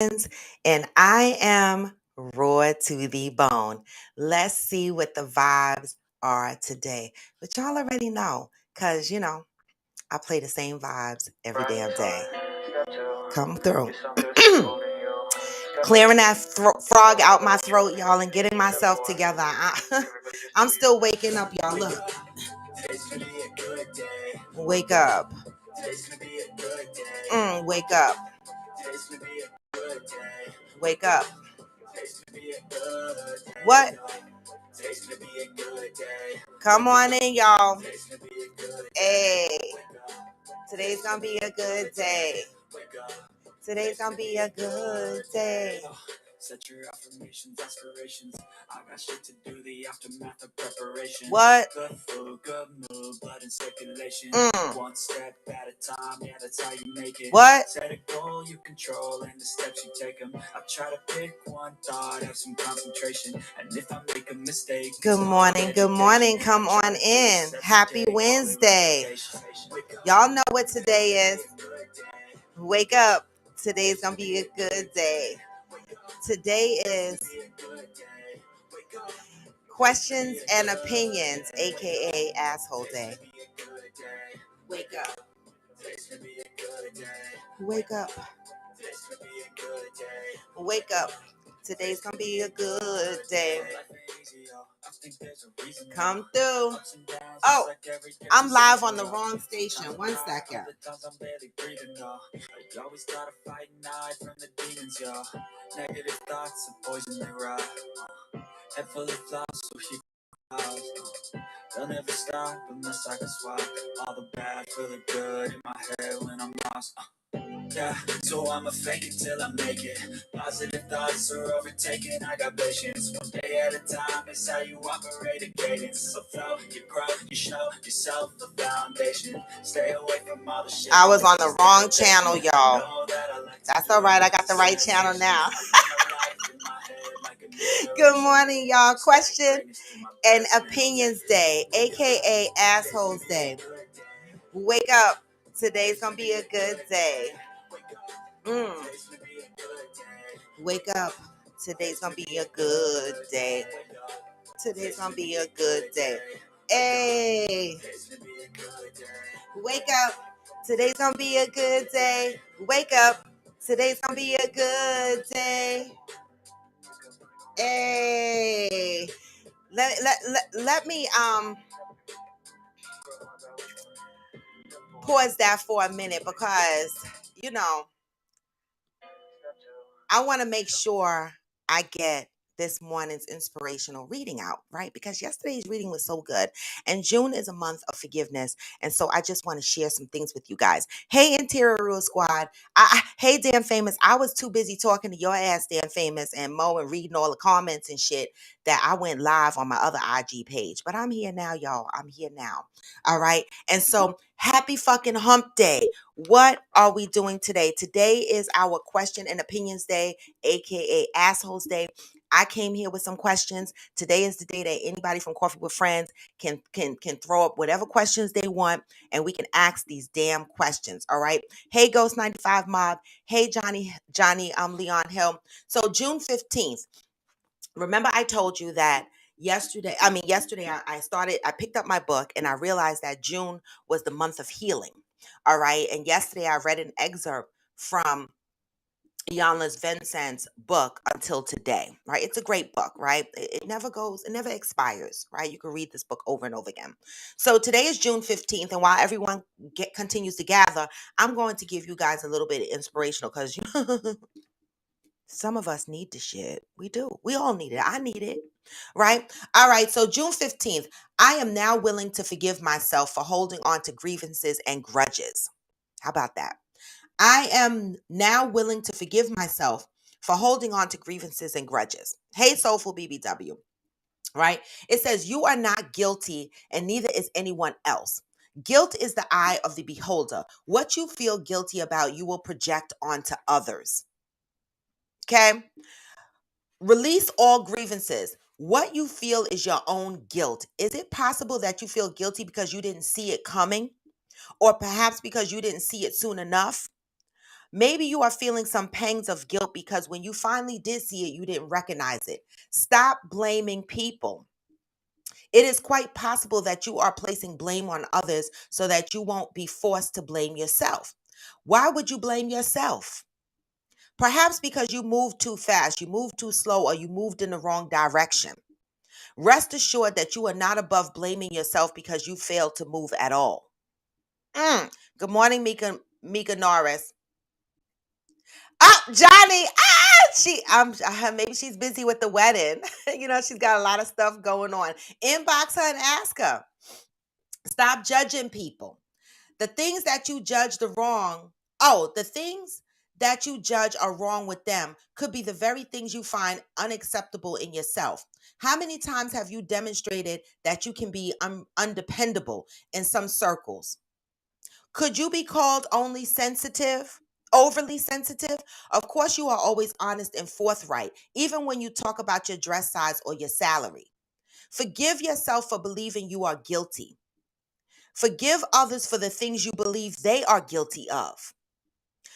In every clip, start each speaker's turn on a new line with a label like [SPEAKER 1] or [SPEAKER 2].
[SPEAKER 1] and I am raw to the bone. Let's see what the vibes are today. But y'all already know, because, I play the same vibes every damn day. Come through. Clearing that frog out my throat, y'all, and getting myself together. I'm still waking up, y'all. Look. Wake up. Wake up. Wake up. What? Come on in, y'all. Hey. Today's gonna be a good day. Today's gonna be a good day. Set your affirmations, aspirations. I got shit to do, the aftermath of preparation. What? Good food, good mood, blood in circulation. One step at a time, yeah, that's how you make it. What? Set a goal you control and the steps you take them. I try to pick one thought, have some concentration. And if I make a mistake. Good morning, good morning. Come on in. Happy Wednesday. Y'all know what today is. Wake up. Today's gonna be a good day. Today is questions and opinions, aka asshole day. Wake up. Wake up. Wake up. Today's gonna be a good day. Come through. Oh, I'm live on the wrong station. 1 second. Always gotta fight and hide from the demons, y'all. Negative thoughts and poison they ride. Head full of thoughts, so she they'll never stop unless I can swap all the bad for the good in my head when I'm lost. Yeah, so I'ma fake it till I make it. Positive thoughts are overtaken. I got patience. One day at a time. It's how you operate a cadence. So flow, you grow, you show yourself the foundation. Stay away from all the shit. I was on the wrong channel, y'all. That's all right. I got the right channel now. Good morning, y'all. Question and opinions day, aka assholes day. Wake up. Today's gonna be a good day. Wake up. Today's gonna be a good day. Today's gonna be a good day. Hey. Wake up. Today's gonna be a good day. Wake up. Today's gonna be a good day. Hey. Let me pause that for a minute because I want to make sure I get this morning's inspirational reading out, right? Because yesterday's reading was so good. And June is a month of forgiveness. And so I just want to share some things with you guys. Hey, Interior Rule Squad. Hey, Dan Famous. I was too busy talking to your ass, Dan Famous, and Mo and reading all the comments and shit that I went live on my other IG page. But I'm here now, y'all. I'm here now. All right. And so happy fucking hump day. What are we doing today? Today is our question and opinions day, aka assholes day. I came here with some questions. Today is the day that anybody from Coffee with Friends can throw up whatever questions they want, and we can ask these damn questions. All right. Hey, Ghost 95 Mob. Hey, Johnny. Leon Hill. So June 15th. Remember, I told you that yesterday I picked up my book and I realized that June was the month of healing. All right. And yesterday I read an excerpt from Ianla's Vincent's book Until Today, right? It's a great book, right? It never expires, right? You can read this book over and over again. So today is June 15th, and while everyone continues to gather, I'm going to give you guys a little bit of inspirational because some of us need the shit. We do. We all need it. I need it. Right? All right. So June 15th, I am now willing to forgive myself for holding on to grievances and grudges. How about that? I am now willing to forgive myself for holding on to grievances and grudges. Hey, Soulful BBW. Right? It says, you are not guilty and neither is anyone else. Guilt is the eye of the beholder. What you feel guilty about, you will project onto others. Okay? Release all grievances. What you feel is your own guilt. Is it possible that you feel guilty because you didn't see it coming? Or perhaps because you didn't see it soon enough? Maybe you are feeling some pangs of guilt because when you finally did see it, you didn't recognize it. Stop blaming people. It is quite possible that you are placing blame on others so that you won't be forced to blame yourself. Why would you blame yourself? Perhaps because you moved too fast, you moved too slow, or you moved in the wrong direction. Rest assured that you are not above blaming yourself because you failed to move at all. Good morning, Mika Norris. Oh, Johnny. Maybe she's busy with the wedding. She's got a lot of stuff going on. Inbox her and ask her. Stop judging people. The things that you judge the things that you judge are wrong with them could be the very things you find unacceptable in yourself. How many times have you demonstrated that you can be undependable in some circles? Could you be called only sensitive? Overly sensitive? Of course, you are always honest and forthright, even when you talk about your dress size or your salary. Forgive yourself for believing you are guilty. Forgive others for the things you believe they are guilty of.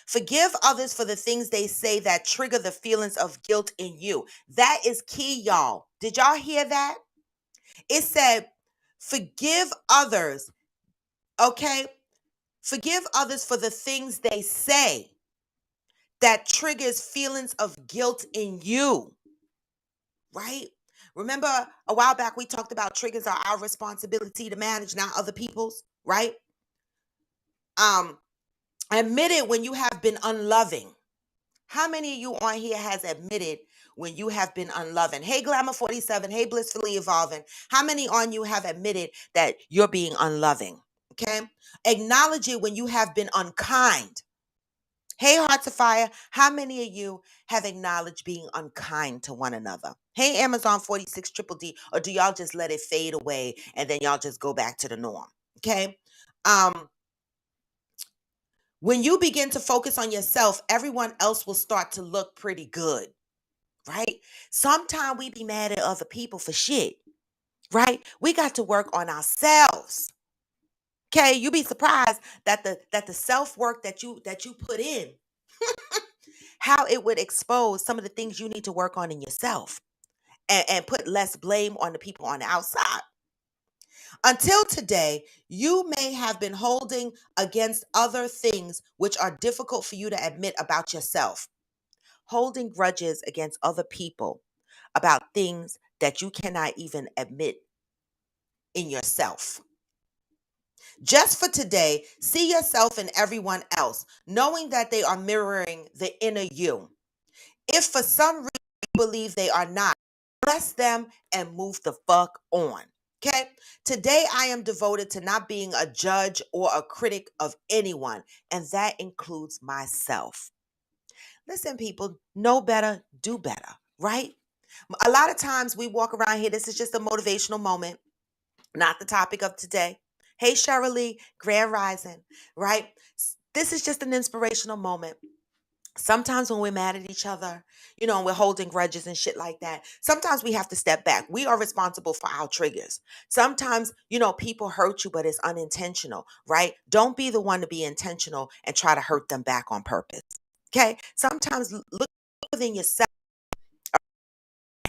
[SPEAKER 1] Forgive others for the things they say that trigger the feelings of guilt in you. That is key, y'all. Did y'all hear that? It said, forgive others, okay? Forgive others for the things they say that triggers feelings of guilt in you, right? Remember a while back we talked about triggers are our responsibility to manage, not other people's, right? Admit it when you have been unloving. How many of you on here has admitted when you have been unloving? Hey, Glamour 47. Hey, Blissfully Evolving. How many on you have admitted that you're being unloving? Okay. Acknowledge it when you have been unkind. Hey, Hearts of Fire. How many of you have acknowledged being unkind to one another? Hey, Amazon 46 Triple D. Or do y'all just let it fade away and then y'all just go back to the norm? Okay. When you begin to focus on yourself, everyone else will start to look pretty good, right? Sometimes we be mad at other people for shit, right? We got to work on ourselves. Okay, you be surprised that the self-work that you put in, how it would expose some of the things you need to work on in yourself and put less blame on the people on the outside. Until today, you may have been holding against other things which are difficult for you to admit about yourself. Holding grudges against other people about things that you cannot even admit in yourself. Just for today, see yourself and everyone else, knowing that they are mirroring the inner you. If for some reason you believe they are not, bless them and move the fuck on. Okay? Today I am devoted to not being a judge or a critic of anyone, and that includes myself. Listen, people, know better, do better, right? A lot of times we walk around here, this is just a motivational moment, not the topic of today. Hey, Cheryl Lee, Grand Rising, right? This is just an inspirational moment. Sometimes when we're mad at each other, and we're holding grudges and shit like that, sometimes we have to step back. We are responsible for our triggers. Sometimes, people hurt you, but it's unintentional, right? Don't be the one to be intentional and try to hurt them back on purpose. Okay? Sometimes look within yourself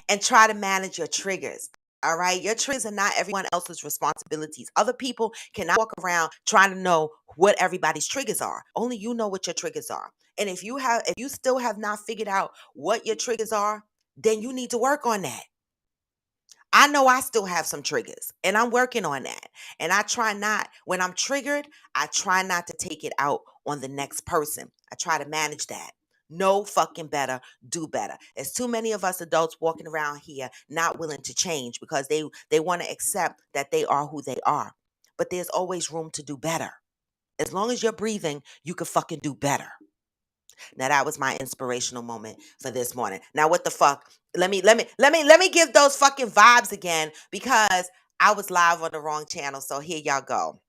[SPEAKER 1] and try to manage your triggers. All right. Your triggers are not everyone else's responsibilities. Other people cannot walk around trying to know what everybody's triggers are. Only you know what your triggers are. And if you still have not figured out what your triggers are, then you need to work on that. I know I still have some triggers and I'm working on that. And when I'm triggered, I try not to take it out on the next person. I try to manage that. Know fucking better, do better. There's too many of us adults walking around here not willing to change because they want to accept that they are who they are. But there's always room to do better. As long as you're breathing, you can fucking do better. Now that was my inspirational moment for this morning. Now what the fuck? Let me give those fucking vibes again because I was live on the wrong channel. So here y'all go.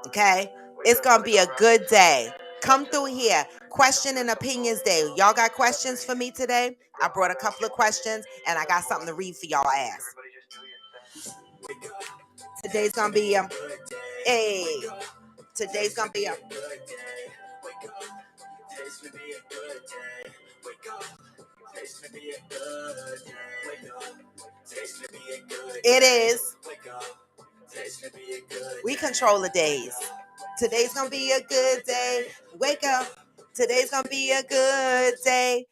[SPEAKER 1] Okay? It's gonna be a good day. Come through here. Question and opinions day. Y'all got questions for me today? I brought a couple of questions and I got something to read for y'all ass. Today's gonna be hey. Today's gonna be good day. Wake up. Today's gonna be a good day. Wake up. Today's gonna be a good day. It is. Wake up. Today's gonna be a good day. We control the days. Today's gonna be a good day. Wake up. Today's gonna be a good day.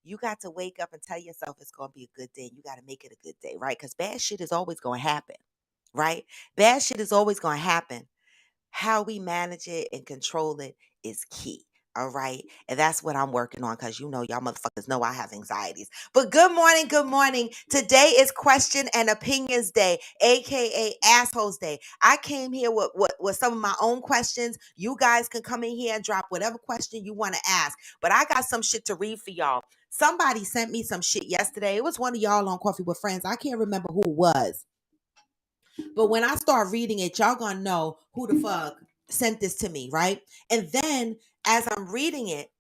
[SPEAKER 1] You got to wake up and tell yourself it's gonna be a good day. You got to make it a good day, right? Because bad shit is always gonna happen, right? Bad shit is always gonna happen. How we manage it and control it is key. All right. And that's what I'm working on because y'all motherfuckers know I have anxieties. But good morning. Good morning. Today is Question and Opinions Day, aka Assholes Day. I came here with some of my own questions. You guys can come in here and drop whatever question you want to ask. But I got some shit to read for y'all. Somebody sent me some shit yesterday. It was one of y'all on Coffee with Friends. I can't remember who it was. But when I start reading it, y'all gonna know who the fuck sent this to me, right? And then as I'm reading it,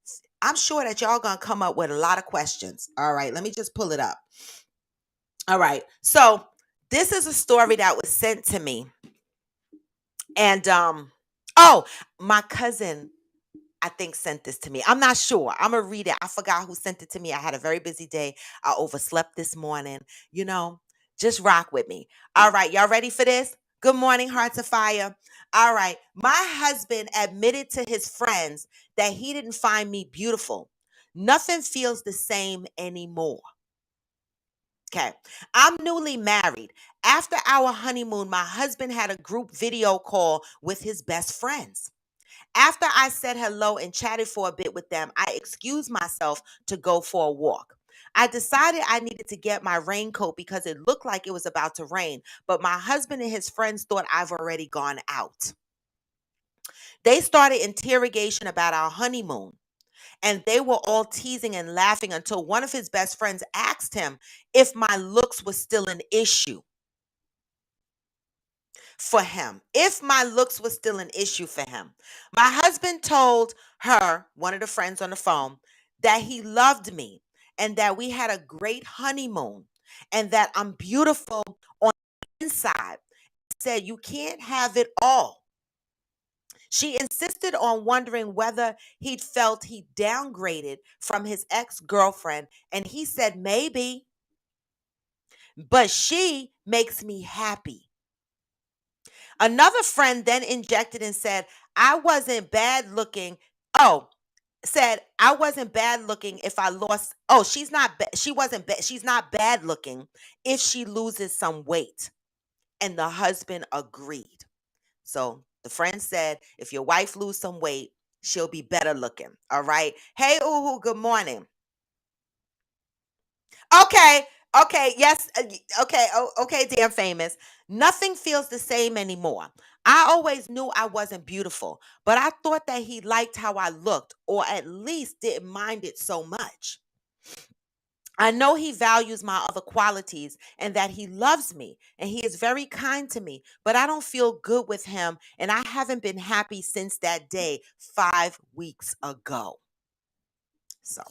[SPEAKER 1] I'm sure that y'all gonna come up with a lot of questions. All right, let me just pull it up. All right, so this is a story that was sent to me. And oh, my cousin, I think, sent this to me. I'm not sure. I'm going to read it. I forgot who sent it to me. I had a very busy day. I overslept this morning. Just rock with me. All right. Y'all ready for this? Good morning, Hearts of Fire. All right. My husband admitted to his friends that he didn't find me beautiful. Nothing feels the same anymore. Okay. I'm newly married. After our honeymoon, my husband had a group video call with his best friends. After I said hello and chatted for a bit with them, I excused myself to go for a walk. I decided I needed to get my raincoat because it looked like it was about to rain, but my husband and his friends thought I've already gone out. They started interrogation about our honeymoon, and they were all teasing and laughing until one of his best friends asked him if my looks was still an issue for him. If my looks was still an issue for him. My husband told her, one of the friends on the phone, that he loved me and that we had a great honeymoon and that I'm beautiful on the inside. Said, you can't have it all. She insisted on wondering whether he'd felt he downgraded from his ex-girlfriend, and he said maybe, but she makes me happy. Another friend then injected and said, I wasn't bad looking. Oh, said I wasn't bad looking if I lost. Oh, she wasn't she's not bad looking if she loses some weight. And the husband agreed. So the friend said, if your wife lose some weight, she'll be better looking. All right. Hey, Uhu, good morning. Okay. Okay. Yes. Okay. Okay. Damn famous. Nothing feels the same anymore. I always knew I wasn't beautiful, but I thought that he liked how I looked, or at least didn't mind it so much. I know he values my other qualities and that he loves me and he is very kind to me, but I don't feel good with him and I haven't been happy since that day 5 weeks ago. So,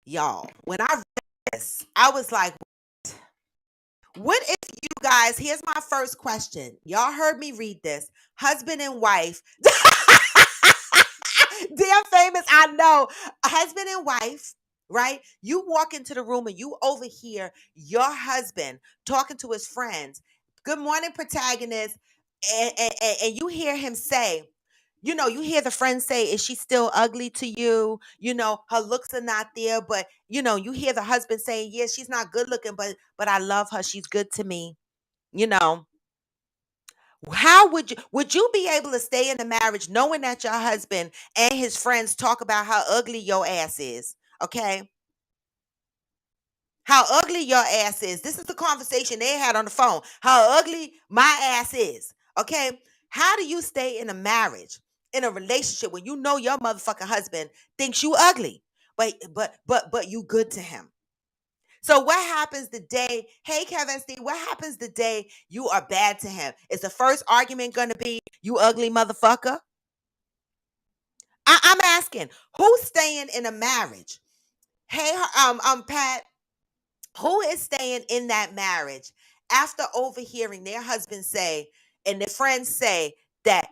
[SPEAKER 1] y'all, when I read this, I was like, what if you guys, here's my first question. Y'all heard me read this. Husband and wife. Damn famous, I know. Husband and wife, right? You walk into the room and you overhear your husband talking to his friends. Good morning, protagonist. And you hear him say, you hear the friend say, is she still ugly to you? Her looks are not there, but you hear the husband saying, yeah, she's not good looking, but I love her. She's good to me. You know, how would you be able to stay in the marriage knowing that your husband and his friends talk about how ugly your ass is? Okay? How ugly your ass is. This is the conversation they had on the phone. How ugly my ass is. Okay? How do you stay in a marriage, in a relationship when you know your motherfucking husband thinks you ugly, but you good to him? So what happens the day, hey Kevin Steve, what happens the day you are bad to him? Is the first argument gonna be, you ugly motherfucker? I'm asking, who's staying in a marriage? Hey, Pat, who is staying in that marriage after overhearing their husband say and their friends say that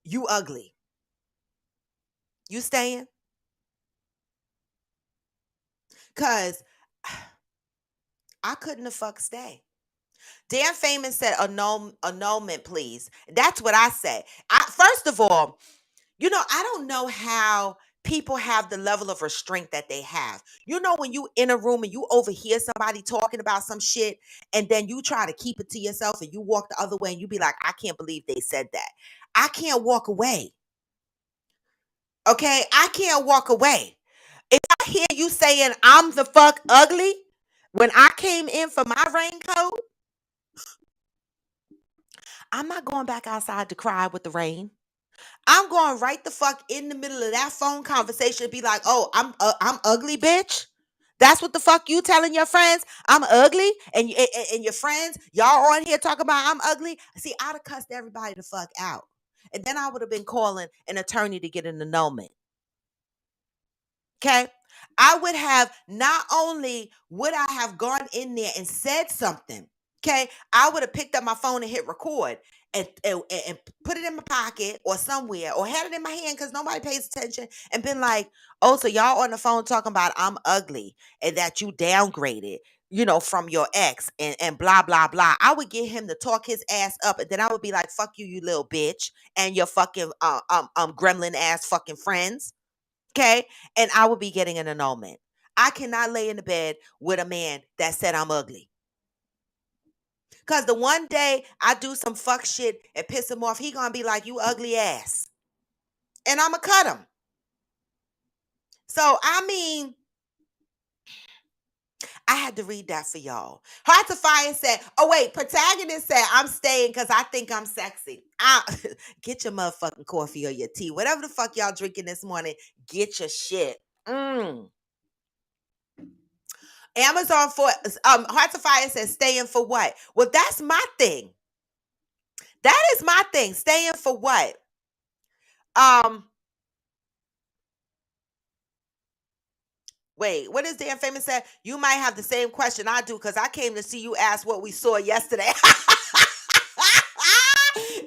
[SPEAKER 1] you ugly? You staying? Cause I couldn't the fuck stay. Dan Famous said annulment, please. That's what I say. First of all, I don't know how people have the level of restraint that they have. When you in a room and you overhear somebody talking about some shit and then you try to keep it to yourself and you walk the other way and you be like, I can't believe they said that. I can't walk away. Okay? I can't walk away. If I hear you saying I'm the fuck ugly when I came in for my raincoat, I'm not going back outside to cry with the rain. I'm going right the fuck in the middle of that phone conversation and be like, "Oh, I'm ugly, bitch." That's what the fuck you telling your friends? I'm ugly, and your friends, y'all on here talking about I'm ugly. See, I'd have cussed everybody the fuck out, and then I would have been calling an attorney to get an annulment. Okay. I would have not only would I have gone in there and said something, okay, I would have picked up my phone and hit record and put it in my pocket or somewhere or had it in my hand because nobody pays attention and been like, oh, so y'all on the phone talking about I'm ugly and that you downgraded, from your ex and blah, blah, blah. I would get him to talk his ass up and then I would be like, fuck you, you little bitch, and your fucking gremlin ass fucking friends. Okay. And I would be getting an annulment. I cannot lay in the bed with a man that said I'm ugly. Because the one day I do some fuck shit and piss him off, he gonna be like, you ugly ass. And I'ma cut him. So I mean, I had to read that for y'all. Hearts of Fire said, oh wait, protagonist said, I'm staying because I think I'm sexy. Get your motherfucking coffee or your tea. Whatever the fuck y'all drinking this morning, get your shit. Amazon for Hearts of Fire says staying for what? Well, that's my thing. That is my thing. Staying for what? Um, Wait, what is Dan Famous said? You might have the same question I do because I came to see you ask what we saw yesterday.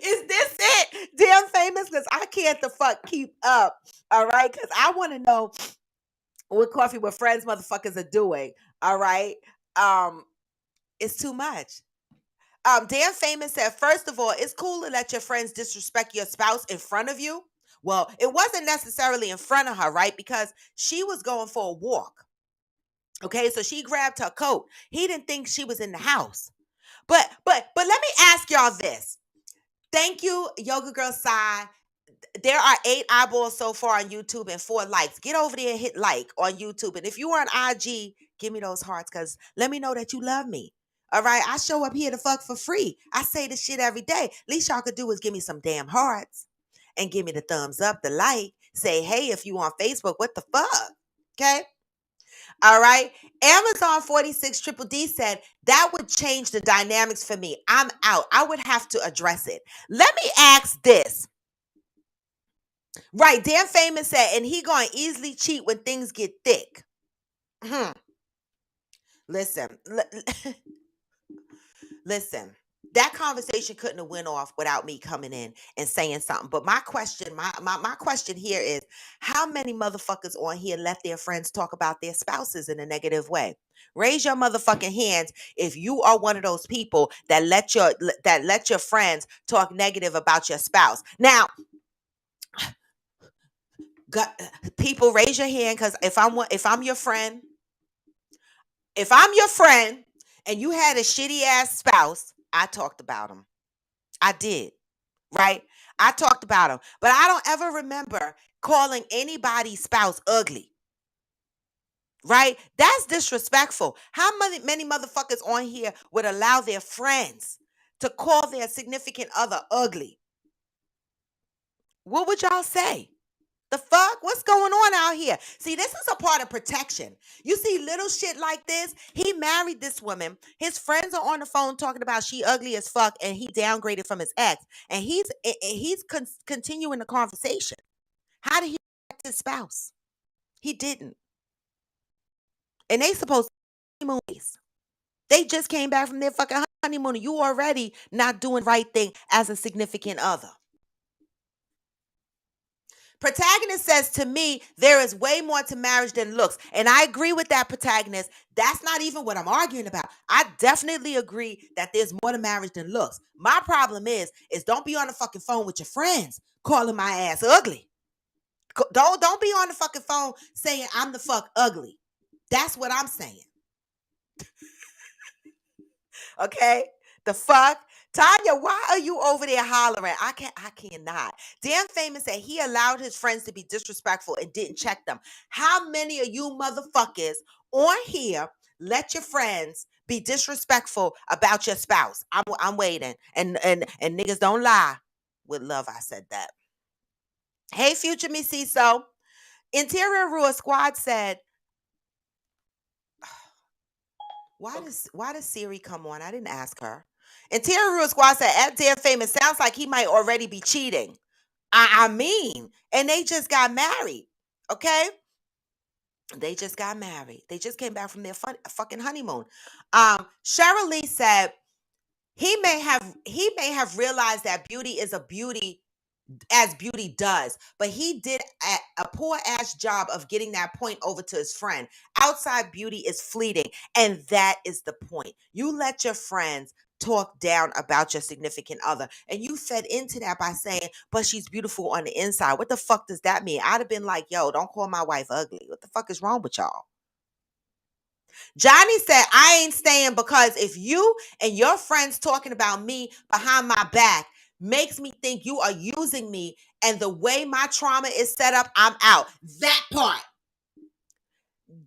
[SPEAKER 1] Is this it? Dan Famous? Because I can't the fuck keep up. All right. Because I want to know what Coffee with Friends motherfuckers are doing. All right. Um, it's too much. Dan Famous said, first of all, it's cool to let your friends disrespect your spouse in front of you. Well, it wasn't necessarily in front of her, right? Because she was going for a walk. Okay, so she grabbed her coat. He didn't think she was in the house. But let me ask y'all this. Thank you, Yoga Girl Sai. There are 8 eyeballs so far on YouTube and 4 likes. Get over there and hit like on YouTube. And if you are on IG, give me those hearts because let me know that you love me. All right. I show up here to fuck for free. I say this shit every day. Least y'all could do is give me some damn hearts and give me the thumbs up, the like. Say, hey, if you on Facebook, what the fuck? Okay. All right. Amazon 46 Triple D said that would change the dynamics for me. I'm out. I would have to address it. Let me ask this. Right, Dan Famous said, and he gonna easily cheat when things get thick. Hmm. Listen, listen. That conversation couldn't have went off without me coming in and saying something. But my question, my question here is, how many motherfuckers on here let their friends talk about their spouses in a negative way? Raise your motherfucking hands if you are one of those people that let your friends talk negative about your spouse. Now, people raise your hand because if I'm your friend, if I'm your friend and you had a shitty ass spouse, I talked about him. I did, right? I talked about him, but I don't ever remember calling anybody's spouse ugly, right? That's disrespectful. How many motherfuckers on here would allow their friends to call their significant other ugly? What would y'all say? The fuck? What's going on out here? See, this is a part of protection. You see little shit like this. He married this woman. His friends are on the phone talking about she ugly as fuck and he downgraded from his ex. And he's continuing the conversation. How did he protect his spouse? He didn't. And they supposed to honeymoonies. They just came back from their fucking honeymoon. You already not doing the right thing as a significant other. Protagonist says to me, there is way more to marriage than looks. And I agree with that, protagonist. That's not even what I'm arguing about. I definitely agree that there's more to marriage than looks. My problem is don't be on the fucking phone with your friends calling my ass ugly. Don't be on the fucking phone saying I'm the fuck ugly. That's what I'm saying. Okay? The fuck? Tanya, why are you over there hollering? I cannot. Dan Famous said he allowed his friends to be disrespectful and didn't check them. How many of you motherfuckers on here let your friends be disrespectful about your spouse? I'm waiting. And niggas don't lie. With love, I said that. Hey, future me see so. Interior Rua Squad said, why does Siri come on? I didn't ask her. Interior Rua Squad said, at Dan Famous sounds like he might already be cheating. I mean, and they just got married. Okay? They just got married. They just came back from their fucking honeymoon. Cheryl Lee said he may have realized that beauty is a beauty as beauty does, but he did a poor ass job of getting that point over to his friend. Outside beauty is fleeting, and that is the point. You let your friends talk down about your significant other, and you fed into that by saying, but she's beautiful on the inside. What the fuck does that mean? I'd have been like, yo, don't call my wife ugly. What the fuck is wrong with y'all? Johnny said, I ain't staying because if you and your friends talking about me behind my back makes me think you are using me, and the way my trauma is set up, I'm out. That part.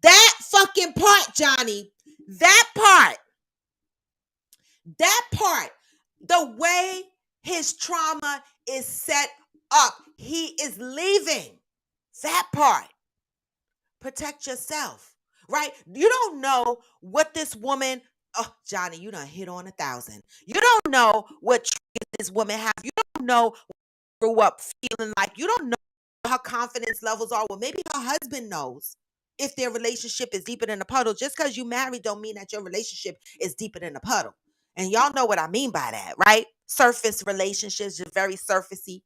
[SPEAKER 1] That fucking part, Johnny. That part. That part. The way his trauma is set up. He is leaving. That part. Protect yourself, right? You don't know what this woman, oh, Johnny, you done hit on 1,000. You don't know what this woman has. You don't know what grew up feeling like. You don't know her confidence levels are. Well, maybe her husband knows if their relationship is deeper than a puddle. Just because you married don't mean that your relationship is deeper than a puddle. And y'all know what I mean by that, right? Surface relationships are very surfacey,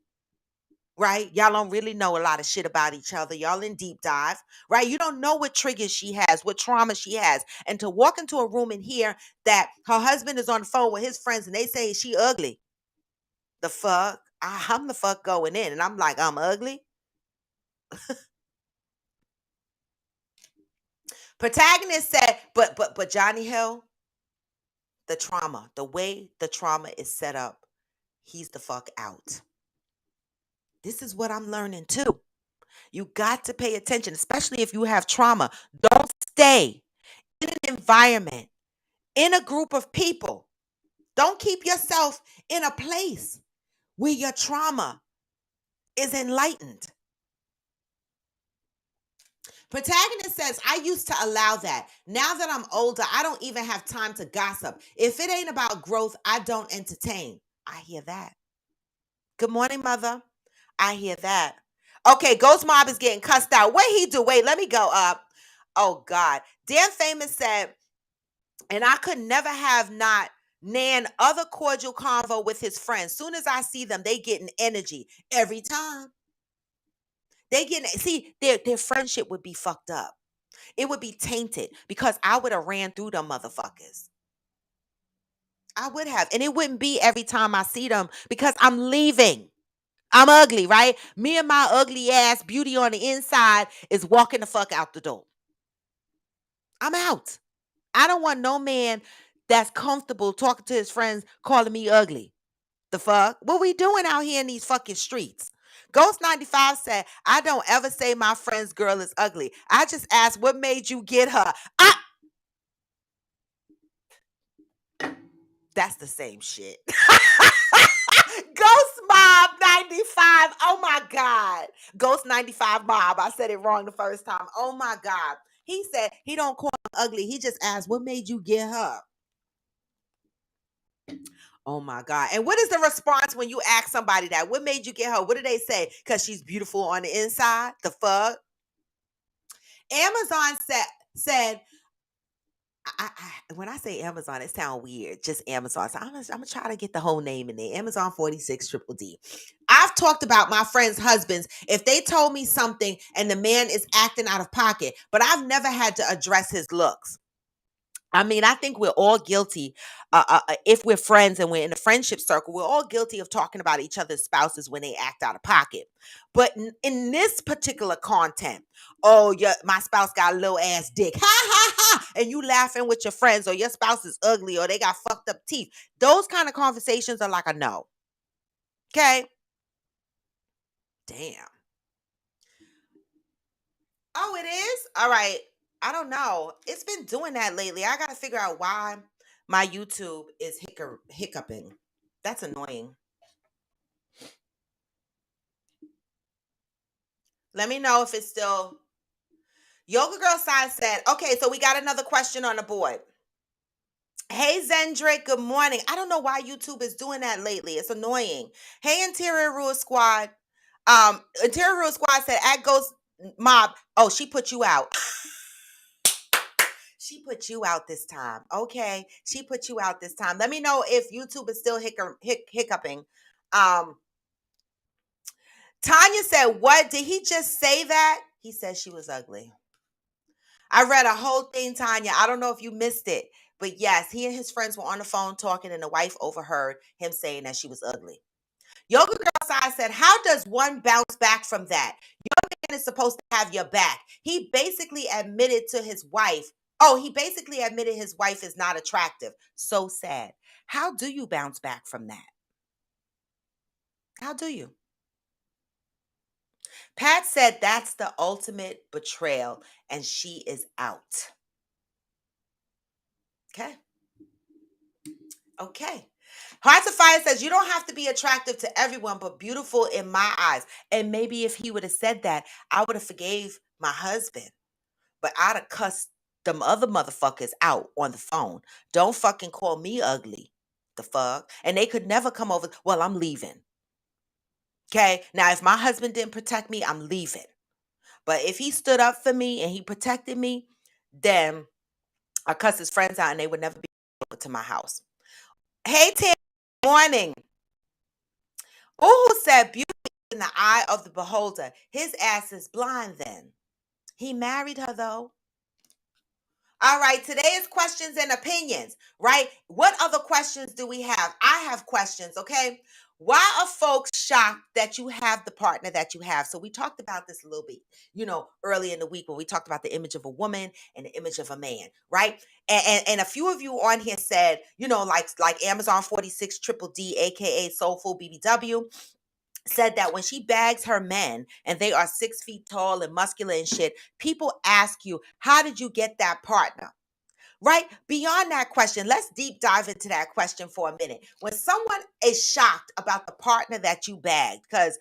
[SPEAKER 1] right? Y'all don't really know a lot of shit about each other. Y'all in deep dive, right? You don't know what triggers she has, what trauma she has. And to walk into a room and hear that her husband is on the phone with his friends and they say she ugly. The fuck? I'm the fuck going in. And I'm like, I'm ugly? Protagonist said, but Johnny Hill, the way the trauma is set up, he's the fuck out. This is what I'm learning too. You got to pay attention, especially if you have trauma. Don't stay in an environment, in a group of people. Don't keep yourself in a place where your trauma is enlightened. Protagonist says, I used to allow that. Now that I'm older, I don't even have time to gossip. If it ain't about growth, I don't entertain. I hear that. Good morning, mother. I hear that. Okay, Ghost Mob is getting cussed out. What he do? Wait, let me go up. Oh, God. Dan Famous said, and I could never have not nan other cordial convo with his friends. Soon as I see them, they getting energy every time. They getting, see, their friendship would be fucked up. It would be tainted because I would have ran through them motherfuckers. I would have. And it wouldn't be every time I see them because I'm leaving. I'm ugly, right? Me and my ugly ass beauty on the inside is walking the fuck out the door. I'm out. I don't want no man that's comfortable talking to his friends calling me ugly. The fuck? What we doing out here in these fucking streets? Ghost 95 said, I don't ever say my friend's girl is ugly. I just ask what made you get her. That's the same shit. Ghost Mob 95. Oh my God. Ghost 95 Mob. I said it wrong the first time. Oh my God. He said he don't call him ugly. He just asked, what made you get her? Oh my God. And what is the response when you ask somebody that? What made you get her? What do they say? Because she's beautiful on the inside? The fuck? Amazon said when I say Amazon, it sounds weird. Just Amazon. So I'm gonna try to get the whole name in there. Amazon 46 Triple D. I've talked about my friends' husbands. If they told me something and the man is acting out of pocket, but I've never had to address his looks. I mean, I think we're all guilty. If we're friends and we're in a friendship circle, we're all guilty of talking about each other's spouses when they act out of pocket. But in this particular content, oh, yeah, my spouse got a little ass dick, ha ha ha, and you laughing with your friends, or your spouse is ugly, or they got fucked up teeth. Those kind of conversations are like a no. Okay, damn. Oh, it is? All right. I don't know. It's been doing that lately. I got to figure out why my YouTube is hiccuping. That's annoying. Let me know if it's still. Yoga Girl Side said, okay, so we got another question on the board. Hey, Zendrick, good morning. I don't know why YouTube is doing that lately. It's annoying. Hey, Interior Rule Squad. Interior Rule Squad said, at Ghost Mob. Oh, she put you out. She put you out this time. Okay. She put you out this time. Let me know if YouTube is still hiccuping. Um, Tanya said, what? Did he just say that? He said she was ugly. I read a whole thing, Tanya. I don't know if you missed it. But yes, he and his friends were on the phone talking, and the wife overheard him saying that she was ugly. Yoga Girl Side said, how does one bounce back from that? Your man is supposed to have your back. He basically admitted to his wife. Oh, he basically admitted his wife is not attractive. So sad. How do you bounce back from that? How do you? Pat said that's the ultimate betrayal, and she is out. Okay. Okay. Hearts of Fire says you don't have to be attractive to everyone, but beautiful in my eyes. And maybe if he would have said that, I would have forgave my husband. But I'd have cussed them other motherfuckers out on the phone. Don't fucking call me ugly. The fuck? And they could never come over. Well, I'm leaving. Okay. Now, if my husband didn't protect me, I'm leaving. But if he stood up for me and he protected me, then I cuss his friends out and they would never be over to my house. Hey, Tim. Morning. Who said beauty is in the eye of the beholder? His ass is blind then. He married her though. All right, today is questions and opinions, right? What other questions do we have? I have questions, okay? Why are folks shocked that you have the partner that you have? So we talked about this a little bit, early in the week when we talked about the image of a woman and the image of a man, right? And a few of you on here said, like Amazon 46 Triple D, aka Soulful BBW, said that when she bags her men and they are 6 feet tall and muscular and shit, people ask you, how did you get that partner? Right? Beyond that question, let's deep dive into that question for a minute. When someone is shocked about the partner that you bagged, because,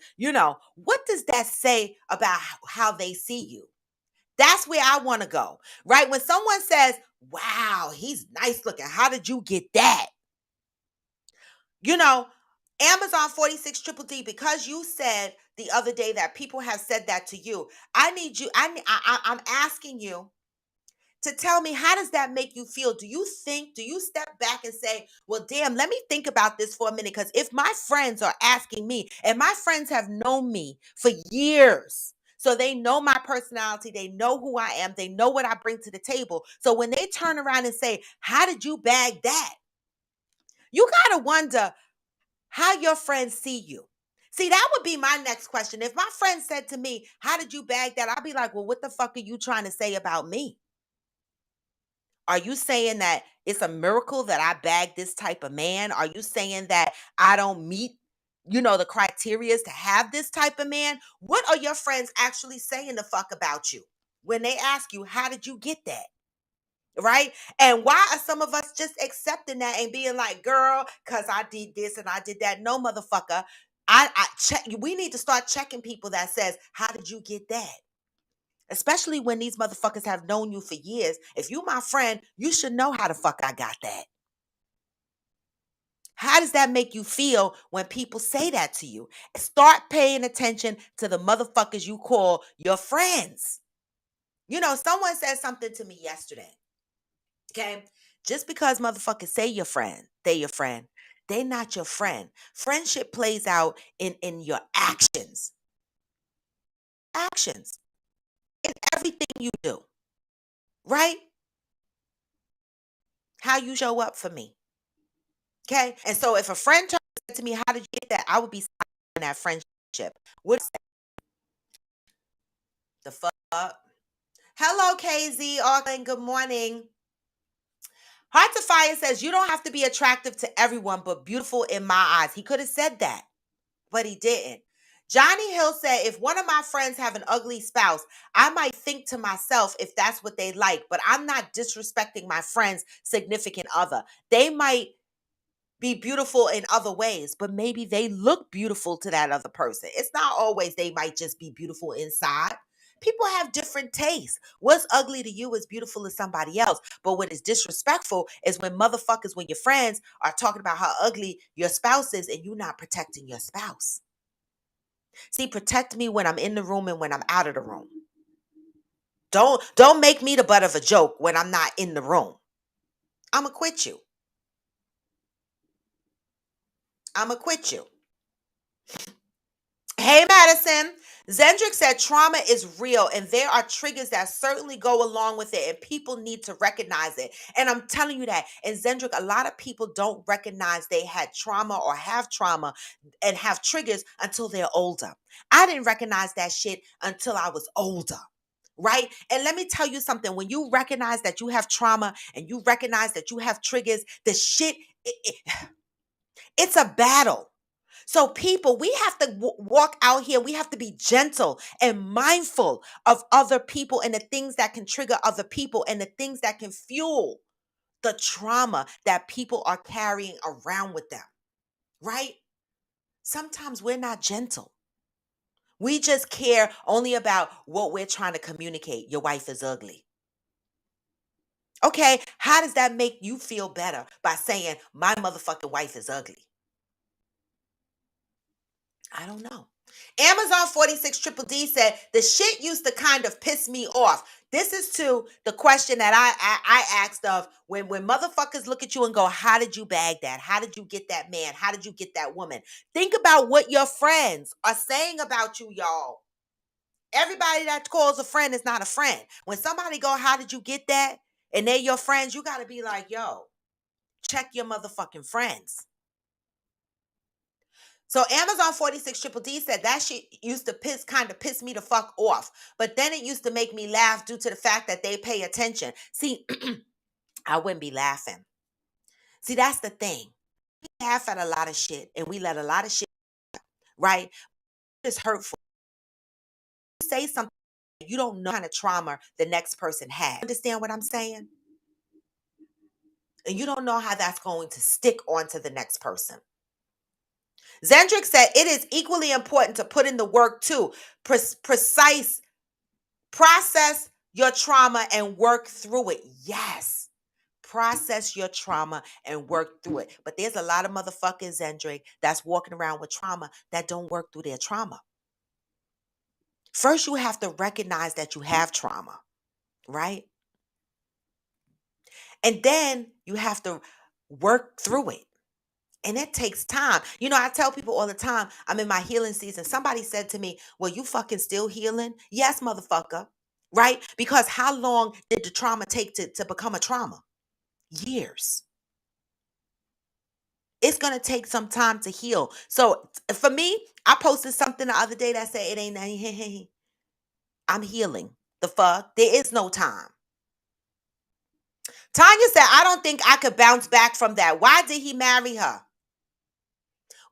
[SPEAKER 1] what does that say about how they see you? That's where I want to go, right? When someone says, wow, he's nice looking, how did you get that? Amazon 46 Triple D, because you said the other day that people have said that to you. I need you, I'm asking you to tell me, how does that make you feel? Do you step back and say, well, damn, let me think about this for a minute? Because if my friends are asking me, and my friends have known me for years, so they know my personality, they know who I am, they know what I bring to the table. So when they turn around and say, how did you bag that? You got to wonder how your friends see you. See, that would be my next question. If my friend said to me, how did you bag that? I'd be like, well, what the fuck are you trying to say about me? Are you saying that it's a miracle that I bagged this type of man? Are you saying that I don't meet, the criteria to have this type of man? What are your friends actually saying the fuck about you when they ask you, how did you get that? Right? And why are some of us just accepting that and being like, girl, because I did this and I did that? No, motherfucker. I check. We need to start checking people that says, how did you get that? Especially when these motherfuckers have known you for years. If you my friend, you should know how the fuck I got that. How does that make you feel when people say that to you? Start paying attention to the motherfuckers you call your friends. Someone said something to me yesterday. Okay. Just because motherfuckers say your friend, they your friend, They're not your friend. Friendship plays out in your actions. Actions. In everything you do. Right? How you show up for me. Okay? And so if a friend tries to say to me, how did you get that? I would be in that friendship. What's the fuck? Hello, KZ, Auckland. Good morning. Heart to Fire says, you don't have to be attractive to everyone, but beautiful in my eyes. He could have said that, but he didn't. Johnny Hill said, if one of my friends have an ugly spouse, I might think to myself if that's what they like, but I'm not disrespecting my friend's significant other. They might be beautiful in other ways, but maybe they look beautiful to that other person. It's not always they might just be beautiful inside. People have different tastes. What's ugly to you is beautiful to somebody else. But what is disrespectful is when motherfuckers, when your friends are talking about how ugly your spouse is and you're not protecting your spouse. See, protect me when I'm in the room and when I'm out of the room. Don't make me the butt of a joke when I'm not in the room. I'ma quit you. I'ma quit you. Hey, Madison. Zendrick said trauma is real and there are triggers that certainly go along with it and people need to recognize it. And I'm telling you that. And Zendrick, a lot of people don't recognize they had trauma or have trauma and have triggers until they're older. I didn't recognize that shit until I was older. Right? And let me tell you something. When you recognize that you have trauma and you recognize that you have triggers, the shit, it's a battle. So, people, we have to walk out here. We have to be gentle and mindful of other people and the things that can trigger other people and the things that can fuel the trauma that people are carrying around with them, right? Sometimes we're not gentle. We just care only about what we're trying to communicate. Your wife is ugly. Okay, how does that make you feel better by saying my motherfucking wife is ugly? I don't know. Amazon 46 Triple D said the shit used to kind of piss me off. This is to the question that I asked of when motherfuckers look at you and go, how did you bag that? How did you get that man? How did you get that woman? Think about what your friends are saying about you, y'all. Everybody that calls a friend is not a friend. When somebody go, how did you get that? And they're your friends, you got to be like, yo, check your motherfucking friends. So Amazon 46 Triple D said that shit used to kind of piss me the fuck off. But then it used to make me laugh due to the fact that they pay attention. See, I wouldn't be laughing. See, that's the thing. We laugh at a lot of shit and we let a lot of shit, right? It's hurtful. You say something, you don't know what kind of trauma the next person had. Understand what I'm saying? And you don't know how that's going to stick onto the next person. Zendrick said it is equally important to put in the work too. Precise process your trauma and work through it. Yes. Process your trauma and work through it. But there's a lot of motherfuckers, Zendrick, that's walking around with trauma that don't work through their trauma. First, you have to recognize that you have trauma, right? And then you have to work through it. And it takes time. You know, I tell people all the time, I'm in my healing season. Somebody said to me, well, you fucking still healing? Yes, motherfucker. Right? Because how long did the trauma take to become a trauma? Years. It's going to take some time to heal. So for me, I posted something the other day that said, it ain't nothing. I'm healing. The fuck? There is no time. Tanya said, I don't think I could bounce back from that. Why did he marry her?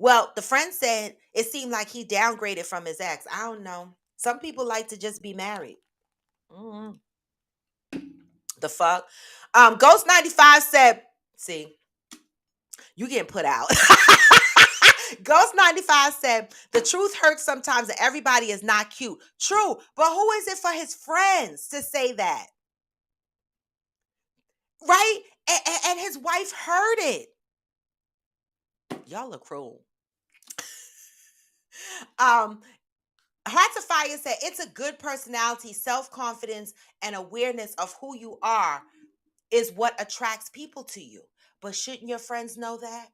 [SPEAKER 1] Well, the friend said it seemed like he downgraded from his ex. I don't know. Some people like to just be married. Mhm. The fuck? Ghost 95 said, see, you getting put out. Ghost 95 said, the truth hurts sometimes and everybody is not cute. True, but who is it for his friends to say that? Right? And his wife heard it. Y'all are cruel. Hearts of Fire said, it's a good personality, self-confidence, and awareness of who you are is what attracts people to you. But shouldn't your friends know that?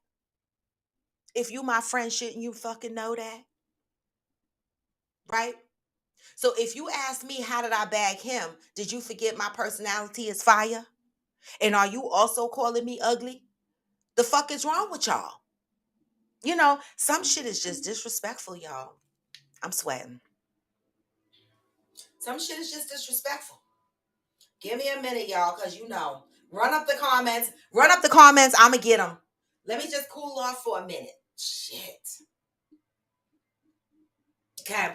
[SPEAKER 1] If you my friend, shouldn't you fucking know that? Right? So if you ask me how did I bag him, did you forget my personality is fire? And are you also calling me ugly? The fuck is wrong with y'all? Some shit is just disrespectful, y'all. I'm sweating. Some shit is just disrespectful. Give me a minute, y'all, because run up the comments. Run up the comments. I'm going to get them. Let me just cool off for a minute. Shit. Okay.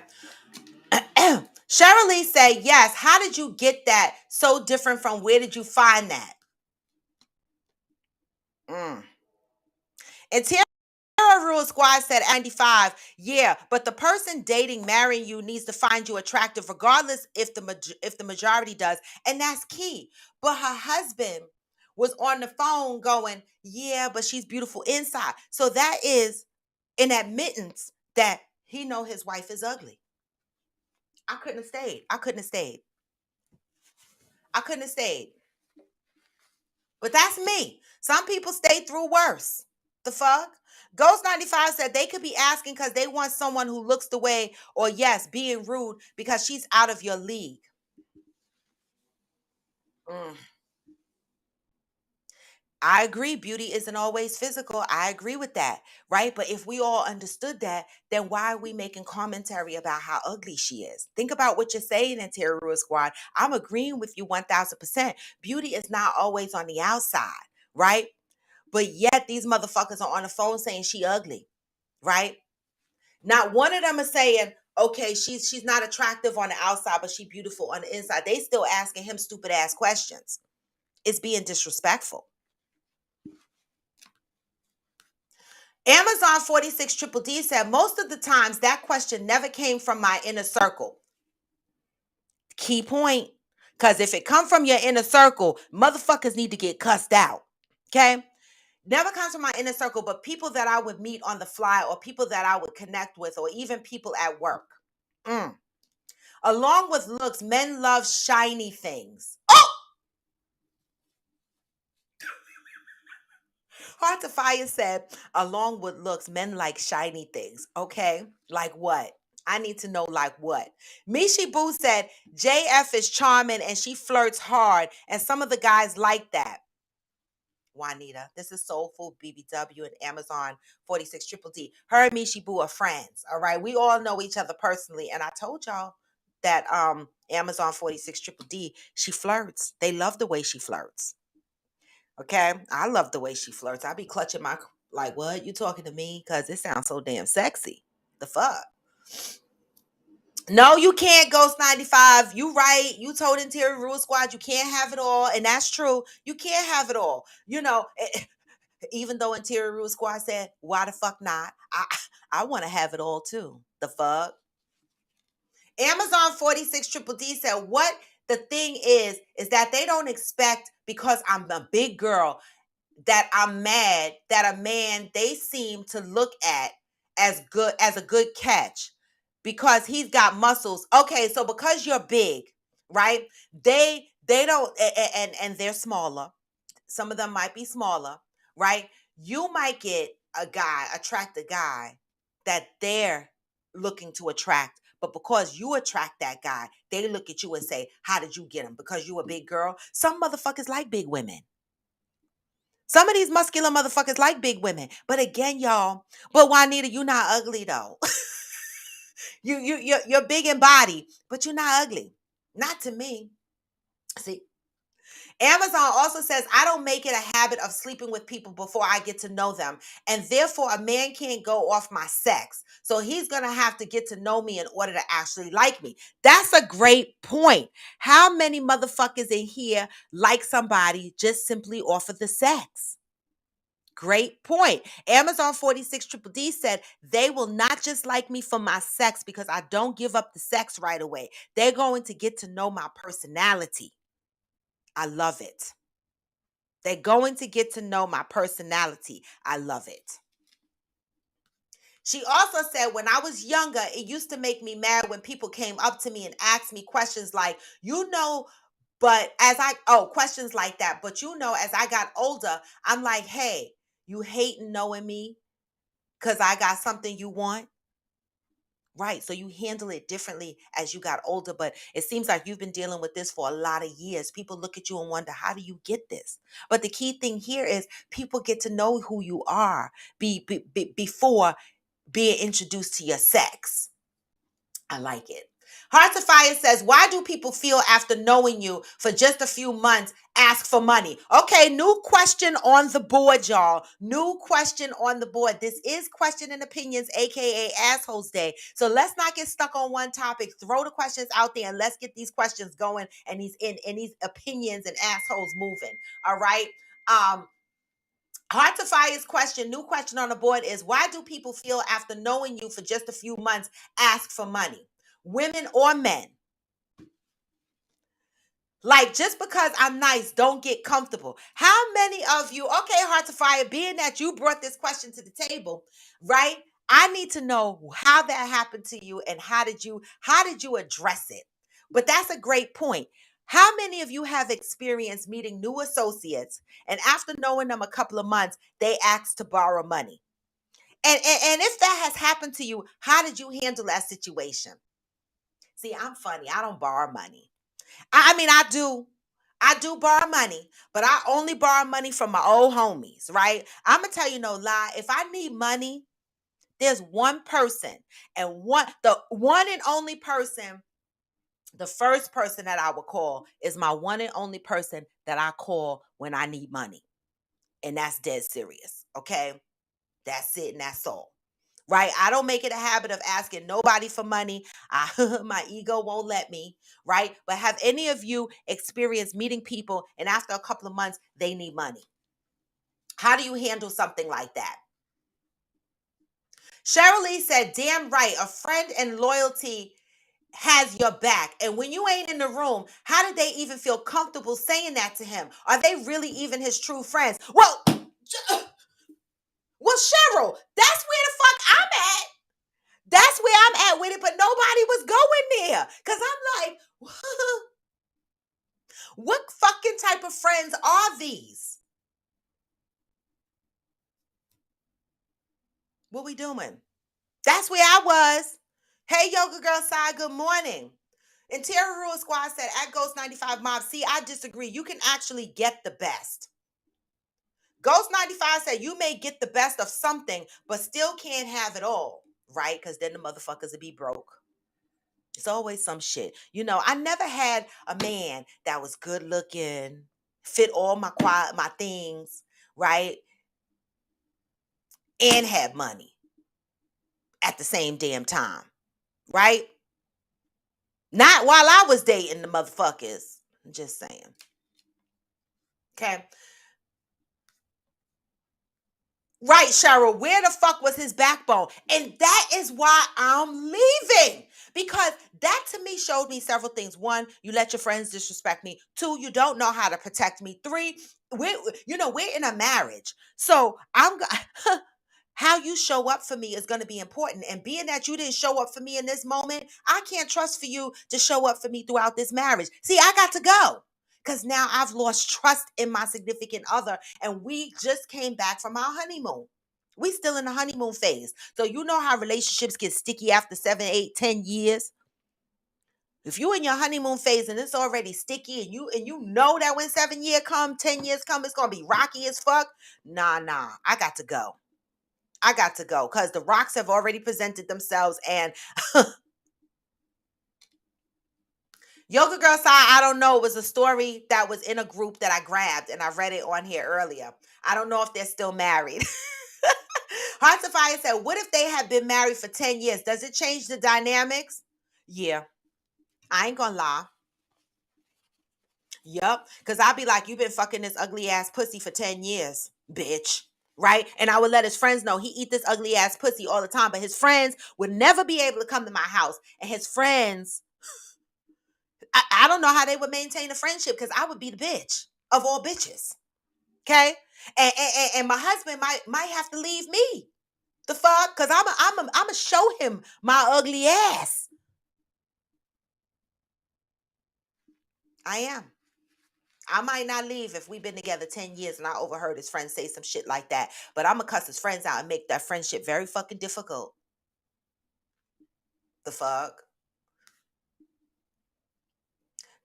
[SPEAKER 1] Cheryl Lee said, yes. How did you get that? So different from where did you find that? And Tara Rule Squad said 95. Yeah, but the person dating, marrying you needs to find you attractive, regardless if the majority does, and that's key. But her husband was on the phone going, yeah, but she's beautiful inside. So that is an admittance that he know his wife is ugly. I couldn't have stayed. I couldn't have stayed. I couldn't have stayed. But that's me. Some people stay through worse. The fuck? Ghost 95 said they could be asking because they want someone who looks the way, or yes, being rude because she's out of your league. Mm. I agree. Beauty isn't always physical. I agree with that. Right. But if we all understood that, then why are we making commentary about how ugly she is? Think about what you're saying in Terror Squad. I'm agreeing with you 1000%. Beauty is not always on the outside. Right. But yet these motherfuckers are on the phone saying she ugly, right? Not one of them is saying, okay, she's not attractive on the outside, but she beautiful on the inside. They still asking him stupid ass questions. It's being disrespectful. Amazon 46 Triple D said, most of the times that question never came from my inner circle. Key point. Because if it come from your inner circle, motherfuckers need to get cussed out. Okay? Never comes from my inner circle, but people that I would meet on the fly or people that I would connect with or even people at work. Along with looks, men love shiny things. Oh! Heart to Fire said, along with looks, men like shiny things. Okay, like what? I need to know like what. Mishi Boo said, JF is charming and she flirts hard, and some of the guys like that. Juanita, this is Soul Food BBW and Amazon 46 Triple D. Her and Mishi Boo are friends. All right. We all know each other personally. And I told y'all that Amazon 46 Triple D, she flirts. They love the way she flirts. Okay. I love the way she flirts. I be clutching my like, what? You talking to me? Because it sounds so damn sexy. The fuck? No, you can't, Ghost 95. You right. You told Interior Rule Squad you can't have it all. And that's true. You can't have it all. Even though Interior Rule Squad said, why the fuck not? I want to have it all too. The fuck? Amazon 46 Triple D said, what the thing is that they don't expect because I'm a big girl that I'm mad that a man they seem to look at as good as a good catch because he's got muscles. Okay, so because you're big, right? They don't and they're smaller. Some of them might be smaller, right? You might attract a guy that they're looking to attract. But because you attract that guy, they look at you and say, how did you get him? Because you a big girl? Some motherfuckers like big women. Some of these muscular motherfuckers like big women. But again, y'all, but Juanita, you not ugly though. You're big in body, but you're not ugly. Not to me. See, Amazon also says, I don't make it a habit of sleeping with people before I get to know them. And therefore, a man can't go off my sex. So he's going to have to get to know me in order to actually like me. That's a great point. How many motherfuckers in here like somebody just simply off of the sex? Great point. Amazon 46 Triple D said they will not just like me for my sex because I don't give up the sex right away. They're going to get to know my personality. I love it. They're going to get to know my personality. I love it. She also said, when I was younger, it used to make me mad when people came up to me and asked me questions like, questions like that. But as I got older, I'm like, hey, you hating knowing me? because I got something you want? Right. So you handle it differently as you got older, but it seems like you've been dealing with this for a lot of years. People look at you and wonder, how do you get this? But the key thing here is people get to know who you are before being introduced to your sex. I like it. Hearts of Fire says, why do people feel after knowing you for just a few months ask for money? Okay, new question on the board, y'all. New question on the board. This is Question and Opinions, aka Assholes Day. So let's not get stuck on one topic. Throw the questions out there and let's get these questions going and these opinions and assholes moving. All right. Heart to Fire's question, new question on the board is, why do people feel after knowing you for just a few months ask for money? Women or men? Like, just because I'm nice, don't get comfortable. How many of you, okay, Heart to Fire, being that you brought this question to the table, right? I need to know how that happened to you and how did you address it? But that's a great point. How many of you have experienced meeting new associates and after knowing them a couple of months, they ask to borrow money? And if that has happened to you, how did you handle that situation? See, I'm funny. I don't borrow money. I mean, I do. I do borrow money, but I only borrow money from my old homies, right? I'm gonna tell you no lie. If I need money, there's one person, and the one and only person, the first person that I would call is my one and only person that I call when I need money. And that's dead serious. Okay. That's it, and that's all. Right? I don't make it a habit of asking nobody for money. My ego won't let me, right? But have any of you experienced meeting people and after a couple of months, they need money? How do you handle something like that? Cheryl Lee said, damn right, a friend and loyalty has your back. And when you ain't in the room, how did they even feel comfortable saying that to him? Are they really even his true friends? Well, Cheryl, that's where the fuck I'm at. That's where I'm at with it, but nobody was going there. Because I'm like, what fucking type of friends are these? What we doing? That's where I was. Hey, Yoga Girl Side, good morning. Interior Rule Squad said, at Ghost 95 Mob, see, I disagree. You can actually get the best. Ghost 95 said, you may get the best of something, but still can't have it all, right? Because then the motherfuckers would be broke. It's always some shit. I never had a man that was good looking, fit all my things, right? And had money at the same damn time, right? Not while I was dating the motherfuckers. I'm just saying. Okay. Right, Cheryl, where the fuck was his backbone? And that is why I'm leaving. Because that to me showed me several things. One, you let your friends disrespect me. Two, you don't know how to protect me. Three, we're in a marriage. So how you show up for me is going to be important. And being that you didn't show up for me in this moment, I can't trust for you to show up for me throughout this marriage. See, I got to go. Because now I've lost trust in my significant other. And we just came back from our honeymoon. We still in the honeymoon phase. So you know how relationships get sticky after 7, 8, 10 years. If you in your honeymoon phase and it's already sticky and you know that when 7 years come, 10 years come, it's gonna be rocky as fuck. Nah. I got to go. I got to go because the rocks have already presented themselves. And Yoga Girl Side, I don't know. It was a story that was in a group that I grabbed and I read it on here earlier. I don't know if they're still married. Hearts of Fire said, what if they had been married for 10 years? Does it change the dynamics? Yeah. I ain't gonna lie. Yup. Because I'll be like, you've been fucking this ugly ass pussy for 10 years, bitch. Right? And I would let his friends know he eat this ugly ass pussy all the time. But his friends would never be able to come to my house. And his friends, I don't know how they would maintain a friendship because I would be the bitch of all bitches. Okay? And my husband might have to leave me. The fuck? Because I'm a show him my ugly ass. I am. I might not leave if we've been together 10 years and I overheard his friends say some shit like that. But I'm going to cuss his friends out and make that friendship very fucking difficult. The fuck?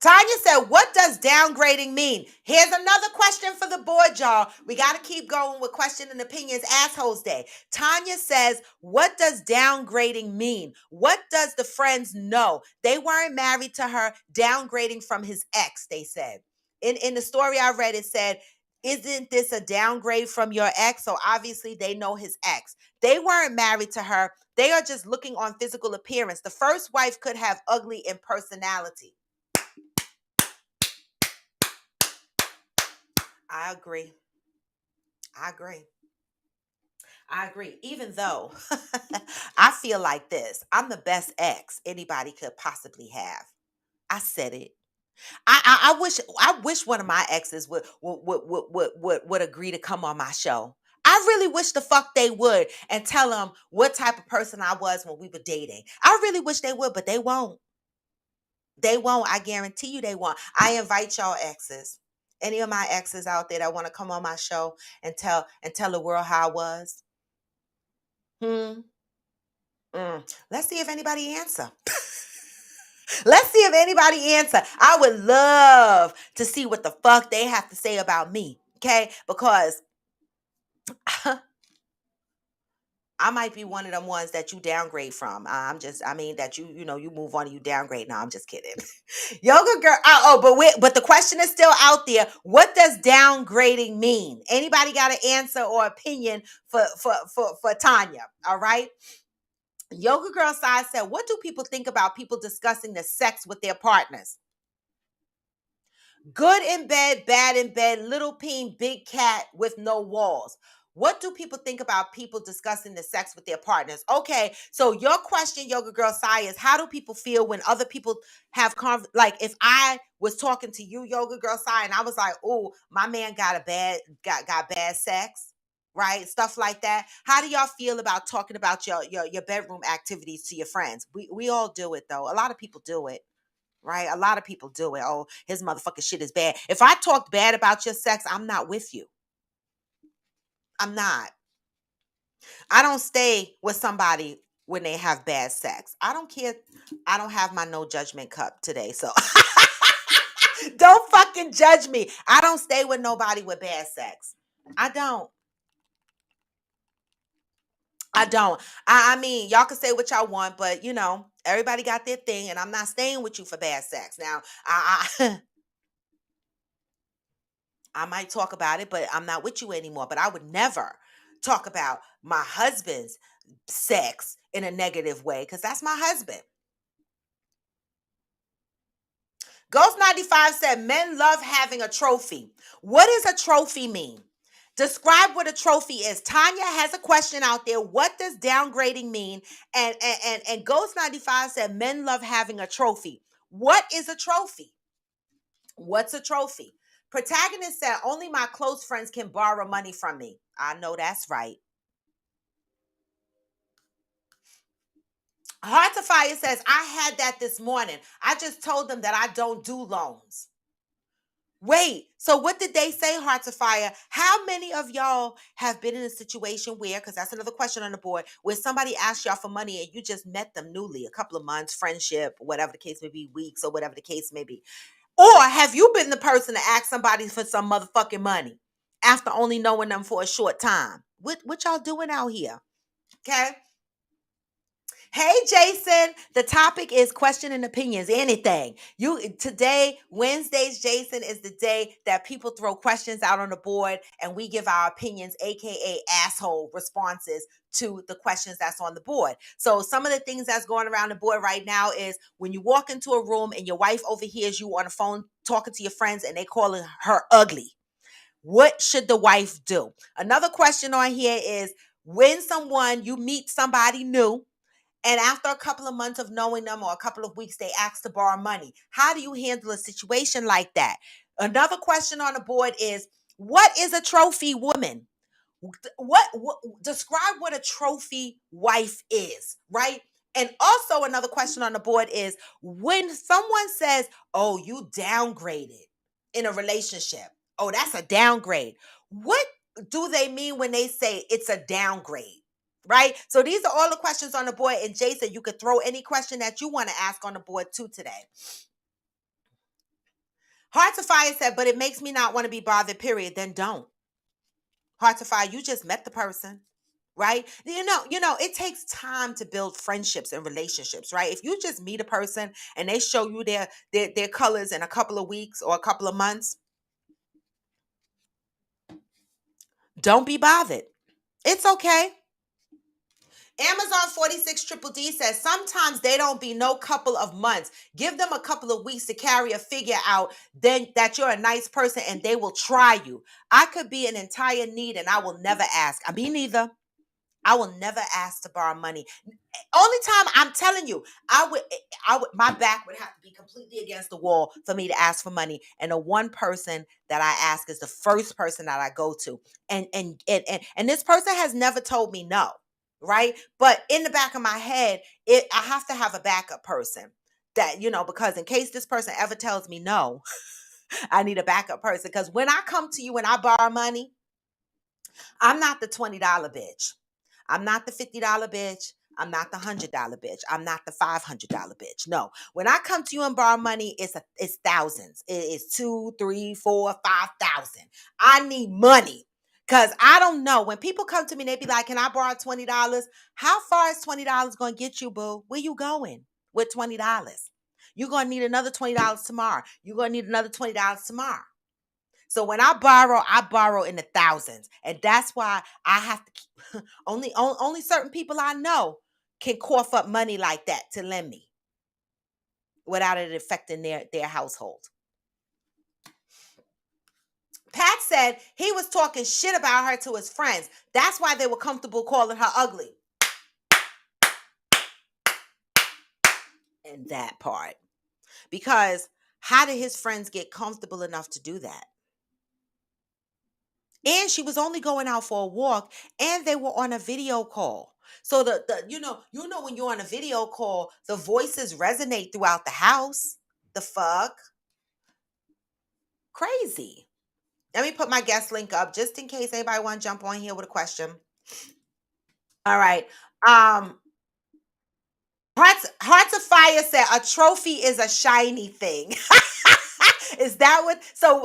[SPEAKER 1] Tanya said, what does downgrading mean? Here's another question for the board, y'all. We got to keep going with question and opinions assholes day. Tanya says, what does downgrading mean? What does the friends know? They weren't married to her, downgrading from his ex, they said. In the story I read, it said, isn't this a downgrade from your ex? So obviously they know his ex. They weren't married to her. They are just looking on physical appearance. The first wife could have ugly in personality. I agree. I agree. I agree. Even though I feel like this, I'm the best ex anybody could possibly have. I said it. I wish one of my exes would agree to come on my show. I really wish the fuck they would and tell them what type of person I was when we were dating. I really wish they would, but they won't. They won't. I guarantee you they won't. I invite y'all exes. Any of my exes out there that want to come on my show and tell the world how I was. Hmm. Let's see if anybody answer. Let's see if anybody answer. I would love to see what the fuck they have to say about me. Okay? Because I might be one of them ones that you downgrade from. I mean, that you move on and you downgrade. No, I'm just kidding. Yoga girl. But the question is still out there. What does downgrading mean? Anybody got an answer or opinion for Tanya? All right. Yoga Girl Side said, what do people think about people discussing the sex with their partners? Good in bed, bad in bed, little peen, big cat with no walls. What do people think about people discussing the sex with their partners? Okay, so your question, Yoga Girl Sai, is how do people feel when other people have like if I was talking to you, Yoga Girl Sai, and I was like, oh, my man got bad sex, right? Stuff like that. How do y'all feel about talking about your bedroom activities to your friends? We all do it though. A lot of people do it. Right? A lot of people do it. Oh, his motherfucking shit is bad. If I talked bad about your sex, I'm not with you. I'm not. I don't stay with somebody when they have bad sex. I don't care. I don't have my no judgment cup today. So don't fucking judge me. I don't stay with nobody with bad sex. I don't. I don't. I mean, y'all can say what y'all want, but everybody got their thing, and I'm not staying with you for bad sex. Now, I might talk about it, but I'm not with you anymore. But I would never talk about my husband's sex in a negative way because that's my husband. Ghost 95 said men love having a trophy. What does a trophy mean? Describe what a trophy is. Tanya has a question out there. What does downgrading mean? And Ghost 95 said men love having a trophy. What is a trophy? What's a trophy? Protagonist said, only my close friends can borrow money from me. I know that's right. Heart to Fire says, I had that this morning. I just told them that I don't do loans. Wait, so what did they say, Heart to Fire? How many of y'all have been in a situation where, because that's another question on the board, where somebody asked y'all for money and you just met them newly, a couple of months, friendship, whatever the case may be, weeks, or whatever the case may be? Or have you been the person to ask somebody for some motherfucking money after only knowing them for a short time? What y'all doing out here? Okay. Hey Jason, the topic is question and opinions, anything. Today, Wednesdays, Jason, is the day that people throw questions out on the board and we give our opinions, aka asshole responses to the questions that's on the board. So some of the things that's going around the board right now is when you walk into a room and your wife overhears you on the phone talking to your friends and they calling her ugly. What should the wife do? Another question on here is when you meet somebody new, and after a couple of months of knowing them or a couple of weeks, they ask to borrow money. How do you handle a situation like that? Another question on the board is, what is a trophy woman? What describe what a trophy wife is, right? And also another question on the board is when someone says, "Oh, you downgraded." in a relationship. Oh, that's a downgrade. What do they mean when they say it's a downgrade? Right? So these are all the questions on the board. And Jason, you could throw any question that you want to ask on the board too today. Heart to Fire said, but it makes me not want to be bothered, period. Then don't. Heart to Fire, you just met the person. Right? It takes time to build friendships and relationships, right? If you just meet a person and they show you their colors in a couple of weeks or a couple of months, don't be bothered. It's okay. Amazon 46 Triple D says sometimes they don't be no couple of months. Give them a couple of weeks to carry a figure out, then that you're a nice person and they will try you. I could be an entire need and I will never ask. I mean, neither. I will never ask to borrow money. Only time I'm telling you, my back would have to be completely against the wall for me to ask for money. And the one person that I ask is the first person that I go to. And this person has never told me no, right? But in the back of my head, I have to have a backup person that, because in case this person ever tells me no, I need a backup person. Because when I come to you and I borrow money, I'm not the $20 bitch. I'm not the $50 bitch. I'm not the $100 bitch. I'm not the $500 bitch. No, when I come to you and borrow money, it's thousands. It's 2, 3, 4, 5,000. I need money because I don't know. When people come to me, they be like, "Can I borrow $20? How far is $20 going to get you, boo? Where you going with $20? You're going to need another $20 tomorrow. You're going to need another $20 tomorrow." So when I borrow in the thousands. And that's why I have to keep, only certain people I know can cough up money like that to lend me without it affecting their household. Pat said he was talking shit about her to his friends. That's why they were comfortable calling her ugly. And that part. Because how did his friends get comfortable enough to do that? And she was only going out for a walk, and they were on a video call. So when you're on a video call, the voices resonate throughout the house. The fuck? Crazy. Let me put my guest link up just in case anybody want to jump on here with a question. All right. Hearts of Fire said a trophy is a shiny thing. Is that what? So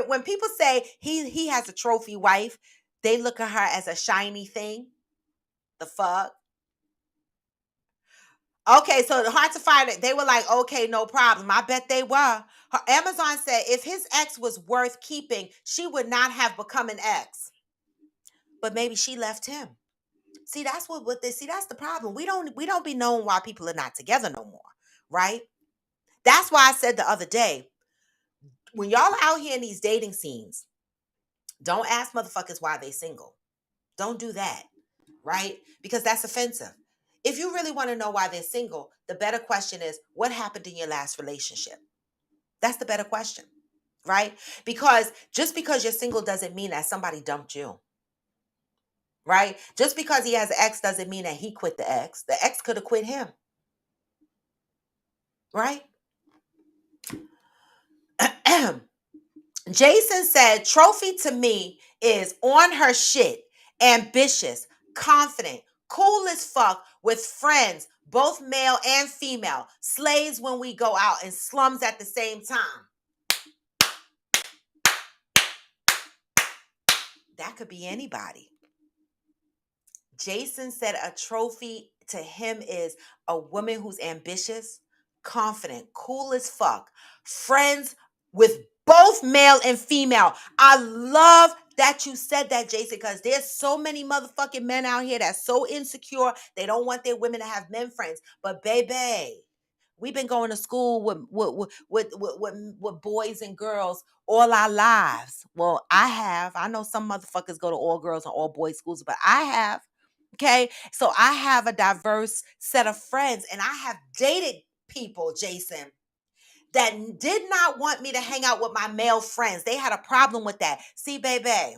[SPEAKER 1] when people say he has a trophy wife, they look at her as a shiny thing. The fuck? Okay, so the Hearts of Fire, they were like, okay, no problem. I bet they were. Amazon said if his ex was worth keeping, she would not have become an ex. But maybe she left him. See, that's that's the problem. We don't be knowing why people are not together no more, right? That's why I said the other day, when y'all out here in these dating scenes, don't ask motherfuckers why they single. Don't do that, right? Because that's offensive. If you really want to know why they're single, the better question is, what happened in your last relationship? That's the better question, right? Because just because you're single doesn't mean that somebody dumped you, right? Just because he has an ex doesn't mean that he quit the ex. The ex could have quit him, right? Jason said, trophy to me is on her shit, ambitious, confident, cool as fuck, with friends, both male and female, slaves when we go out, and slums at the same time. That could be anybody. Jason said a trophy to him is a woman who's ambitious, confident, cool as fuck, friends with both male and female. I love that you said that, Jason, because there's so many motherfucking men out here that's so insecure. They don't want their women to have men friends. But baby, we've been going to school with boys and girls all our lives. Well, I have. I know some motherfuckers go to all girls and all boys schools, but I have. Okay. So I have a diverse set of friends, and I have dated people, Jason, that did not want me to hang out with my male friends. They had a problem with that. See, baby,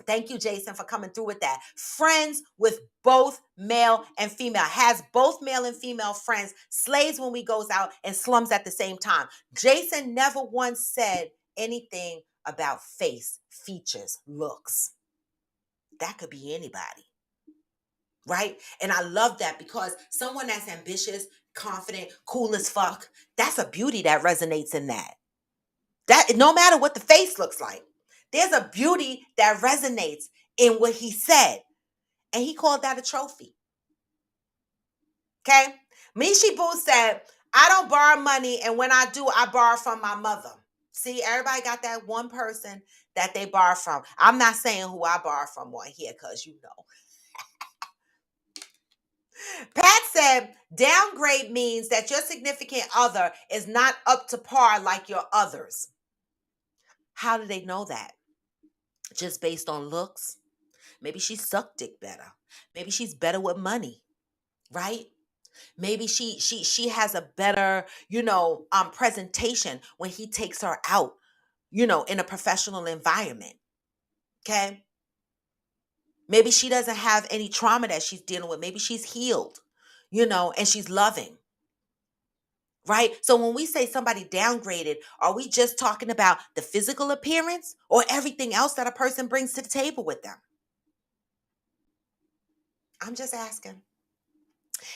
[SPEAKER 1] Thank you, Jason, for coming through with that. Friends with both male and female. Has both male and female friends. Slays when we goes out and slums at the same time. Jason never once said anything about face, features, looks. That could be anybody, right? And I love that because someone that's ambitious, confident, cool as fuck, that's a beauty that resonates in that. That no matter what the face looks like, there's a beauty that resonates in what he said. And he called that a trophy. Okay? Mishi Boo said, I don't borrow money, and when I do, I borrow from my mother. See, everybody got that one person that they borrow from. I'm not saying who I borrow from on here, because you know. Pat said, downgrade means that your significant other is not up to par like your others. How do they know that? Just based on looks? Maybe she sucked dick better. Maybe she's better with money, right? Maybe she has a better, presentation when he takes her out, in a professional environment. Okay? Maybe she doesn't have any trauma that she's dealing with. Maybe she's healed, and she's loving. Right? So when we say somebody downgraded, are we just talking about the physical appearance or everything else that a person brings to the table with them? I'm just asking.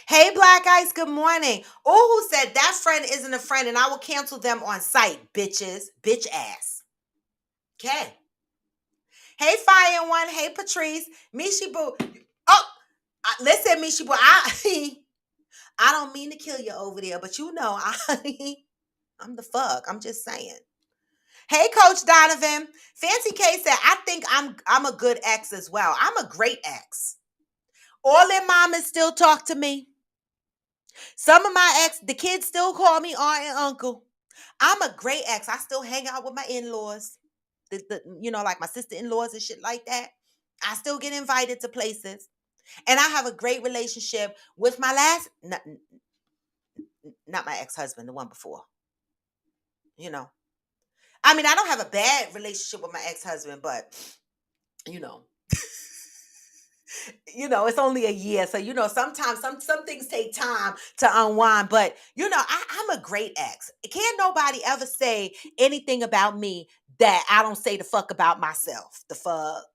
[SPEAKER 1] Hey, Black Ice, good morning. Oh, who said that friend isn't a friend and I will cancel them on sight, bitches. Bitch ass. Okay. Hey, Fire One. Hey, Patrice. Mishi Boo. Oh, listen, Mishi Boo. I don't mean to kill you over there, but I'm the fuck. I'm just saying. Hey, Coach Donovan. Fancy K said, I think I'm a good ex as well. I'm a great ex. All their mamas still talk to me. Some of my ex, the kids still call me aunt and uncle. I'm a great ex. I still hang out with my in-laws. Like my sister-in-laws and shit like that. I still get invited to places. And I have a great relationship with my not my ex-husband, the one before. I mean, I don't have a bad relationship with my ex-husband, but you know, it's only a year. So, sometimes some things take time to unwind. But, I'm a great ex. Can't nobody ever say anything about me that I don't say the fuck about myself. The fuck.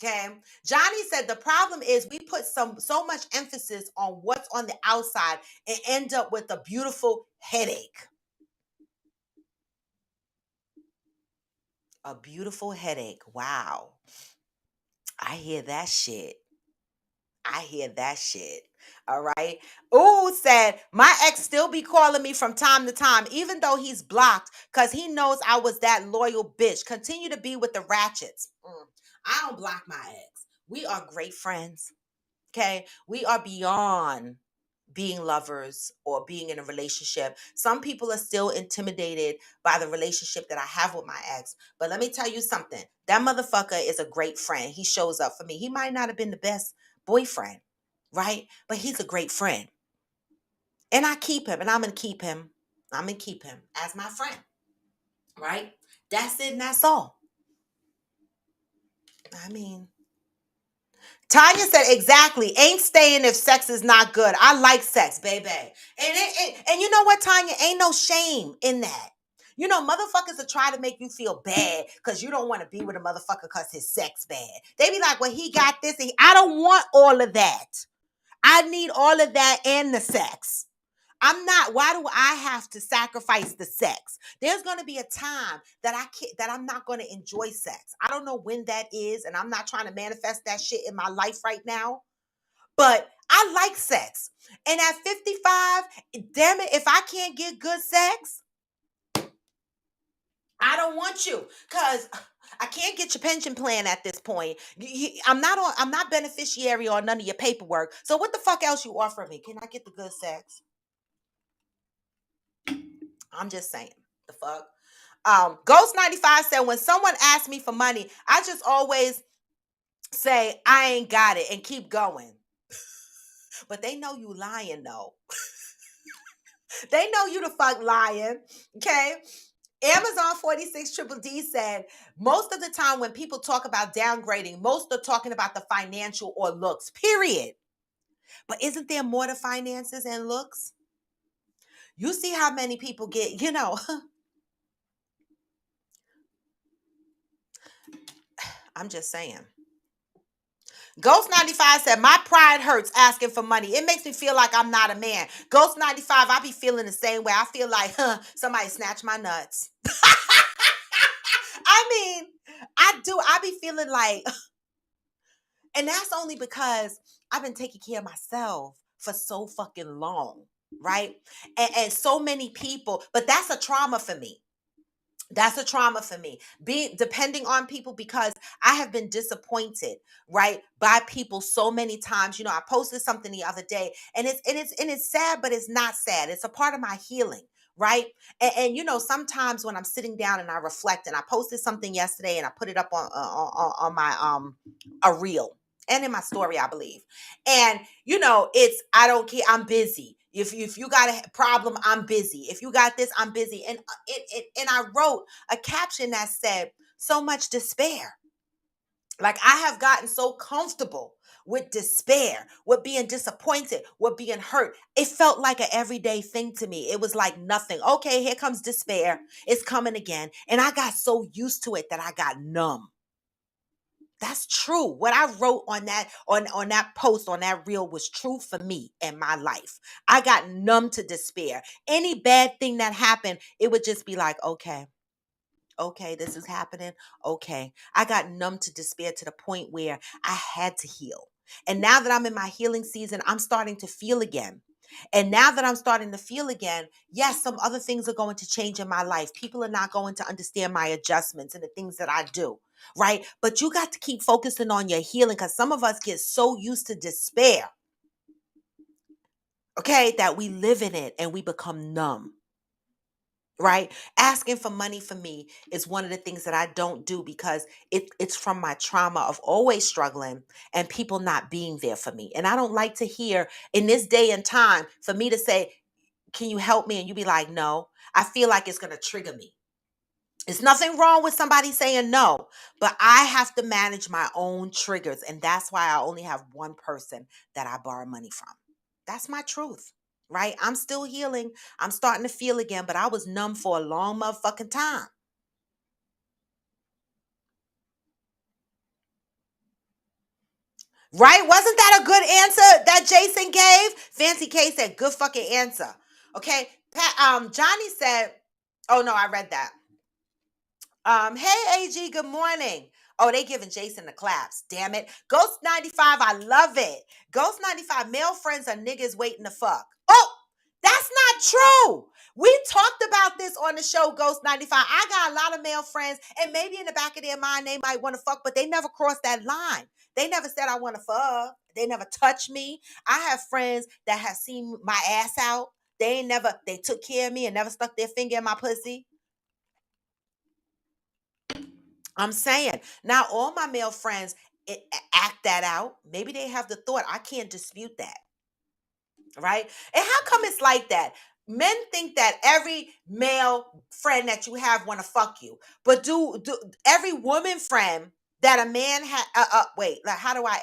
[SPEAKER 1] Okay. Johnny said the problem is we put so much emphasis on what's on the outside and end up with a beautiful headache. A beautiful headache. Wow. I hear that shit. I hear that shit. All right. Ooh said, my ex still be calling me from time to time, even though he's blocked, because he knows I was that loyal bitch. Continue to be with the ratchets. I don't block my ex. We are great friends. Okay. We are beyond being lovers or being in a relationship. Some people are still intimidated by the relationship that I have with my ex. But let me tell you something. That motherfucker is a great friend. He shows up for me. He might not have been the best boyfriend, right? But he's a great friend. And I keep him, and I'm going to keep him. I'm going to keep him as my friend, right? That's it, and that's all. I mean, Tanya said, exactly. Ain't staying if sex is not good. I like sex, baby. And you know what, Tanya? Ain't no shame in that. Motherfuckers will try to make you feel bad because you don't want to be with a motherfucker because his sex bad. They be like, well, he got this. I don't want all of that. I need all of that and the sex. Why do I have to sacrifice the sex? There's going to be a time that I'm not going to enjoy sex. I don't know when that is, and I'm not trying to manifest that shit in my life right now. But I like sex. And at 55, damn it, if I can't get good sex, I don't want you, cuz I can't get your pension plan at this point. I'm not beneficiary on none of your paperwork. So what the fuck else you offering me? Can I get the good sex? I'm just saying. The fuck? Ghost 95 said, when someone asks me for money, I just always say, I ain't got it and keep going. But they know you lying though. They know you the fuck lying. Okay? Amazon 46 Triple D said, most of the time when people talk about downgrading, most are talking about the financial or looks, period. But isn't there more to finances and looks? You see how many people get, I'm just saying. Ghost 95 said, my pride hurts asking for money. It makes me feel like I'm not a man. Ghost 95, I be feeling the same way. I feel like, somebody snatched my nuts. I mean, I do. I be feeling like, and that's only because I've been taking care of myself for so fucking long, right? And so many people, but that's a trauma for me. That's a trauma for me. Being depending on people because I have been disappointed, right, by people so many times. I posted something the other day, and it's sad, but it's not sad. It's a part of my healing, right? And sometimes when I'm sitting down and I reflect, and I posted something yesterday, and I put it up on my a reel and in my story, I believe. And it's I don't care. I'm busy. If you got a problem, I'm busy. If you got this, I'm busy. And I wrote a caption that said, so much despair. Like I have gotten so comfortable with despair, with being disappointed, with being hurt. It felt like an everyday thing to me. It was like nothing. Okay, here comes despair. It's coming again. And I got so used to it that I got numb. That's true. What I wrote on that post on that reel was true for me and my life. I got numb to despair. Any bad thing that happened, it would just be like, okay, this is happening. Okay. I got numb to despair to the point where I had to heal. And now that I'm in my healing season, I'm starting to feel again. And now that I'm starting to feel again, yes, some other things are going to change in my life. People are not going to understand my adjustments and the things that I do, right? But you got to keep focusing on your healing because some of us get so used to despair, okay, that we live in it and we become numb. Right? Asking for money for me is one of the things that I don't do because it's from my trauma of always struggling and people not being there for me. And I don't like to hear in this day and time for me to say, can you help me? And you be like, no. I feel like it's going to trigger me. It's nothing wrong with somebody saying no, but I have to manage my own triggers. And that's why I only have one person that I borrow money from. That's my truth, right? I'm still healing. I'm starting to feel again, but I was numb for a long motherfucking time. Right? Wasn't that a good answer that Jason gave? Fancy K said, good fucking answer. Okay. Johnny said, oh no, I read that. Hey AG, good morning. Oh, they giving Jason the claps. Damn it. Ghost 95, I love it. Ghost 95, male friends are niggas waiting to fuck. Oh, that's not true. We talked about this on the show, Ghost 95. I got a lot of male friends, and maybe in the back of their mind, they might want to fuck, but they never crossed that line. They never said, I want to fuck. They never touched me. I have friends that have seen my ass out. They took care of me and never stuck their finger in my pussy. I'm saying now all my male friends act that out. Maybe they have the thought. I can't dispute that, right? And how come it's like that? Men think that every male friend that you have want to fuck you, but do every woman friend that a man wait, like how do I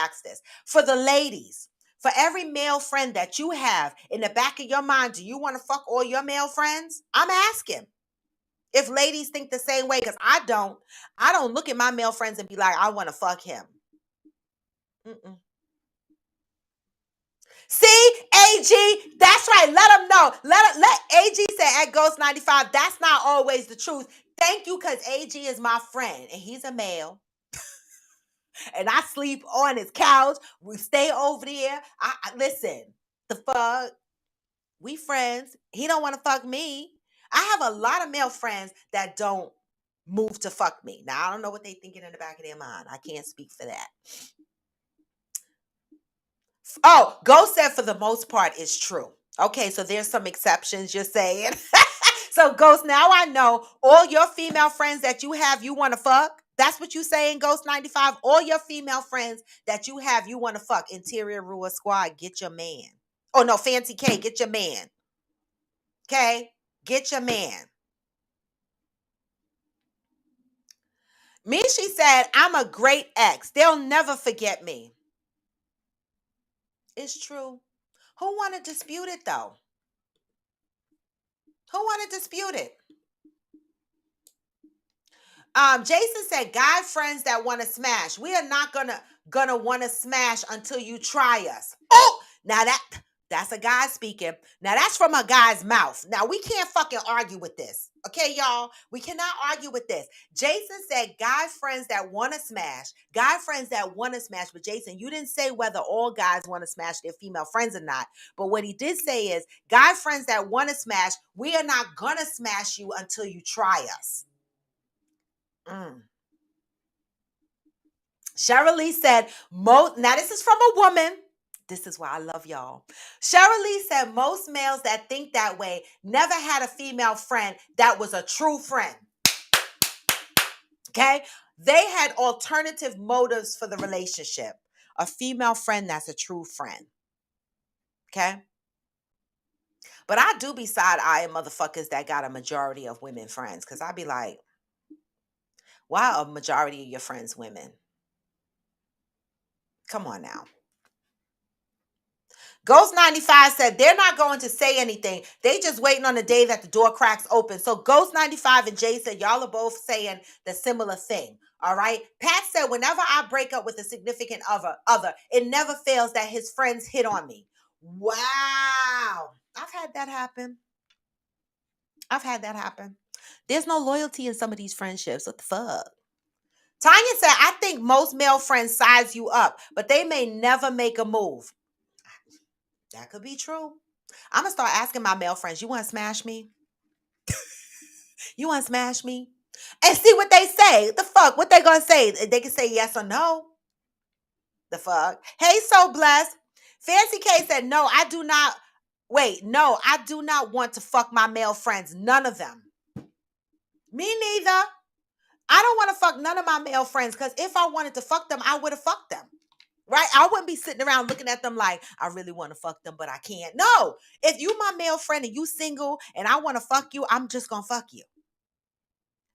[SPEAKER 1] ask this for the ladies? For every male friend that you have in the back of your mind, do you want to fuck all your male friends? I'm asking. If ladies think the same way, because I don't look at my male friends and be like, I want to fuck him. Mm-mm. See, AG, that's right. Let them know. Let AG say at Ghost 95, that's not always the truth. Thank you, because AG is my friend and he's a male. And I sleep on his couch. We stay over there. Listen, the fuck. We friends. He don't want to fuck me. I have a lot of male friends that don't move to fuck me. Now I don't know what they thinking in the back of their mind. I can't speak for that. Oh, Ghost said for the most part it's true. Okay, so there's some exceptions you're saying. So Ghost, now I know all your female friends that you have, you want to fuck. That's what you saying, Ghost 95. All your female friends that you have, you want to fuck. Interior Rua Squad, get your man. Oh no, Fancy K, get your man. Okay, get your man. Mishi said, I'm a great ex. They'll never forget me. It's true. Who want to dispute it though? Who want to dispute it? Jason said, guy friends that want to smash. We are not gonna want to smash until you try us. Oh, now that's a guy speaking. Now that's from a guy's mouth. Now we can't fucking argue with this. Okay, y'all? We cannot argue with this. Jason said, guy friends that want to smash. Guy friends that want to smash. But Jason, you didn't say whether all guys want to smash their female friends or not. But what he did say is, guy friends that want to smash, we are not gonna smash you until you try us. Cheryl Lee said, now this is from a woman. This is why I love y'all. Cheryl Lee said, most males that think that way never had a female friend that was a true friend. Okay? They had alternative motives for the relationship. A female friend that's a true friend. Okay? But I do be side-eyeing motherfuckers that got a majority of women friends. Because I be like, why are a majority of your friends women? Come on now. Ghost 95 said they're not going to say anything. They just waiting on the day that the door cracks open. So Ghost 95 and Jay said y'all are both saying the similar thing. All right. Pat said whenever I break up with a significant other, it never fails that his friends hit on me. Wow. I've had that happen. There's no loyalty in some of these friendships. What the fuck? Tanya said, I think most male friends size you up, but they may never make a move. That could be true. I'm going to start asking my male friends, you want to smash me? You want to smash me? And see what they say. The fuck? What they going to say? They can say yes or no. The fuck? Hey, so blessed. Fancy K said, no, I do not. Wait, no, I do not want to fuck my male friends. None of them. Me neither. I don't want to fuck none of my male friends because if I wanted to fuck them, I would have fucked them. Right? I wouldn't be sitting around looking at them like, I really want to fuck them, but I can't. No. If you my male friend and you single and I want to fuck you, I'm just going to fuck you.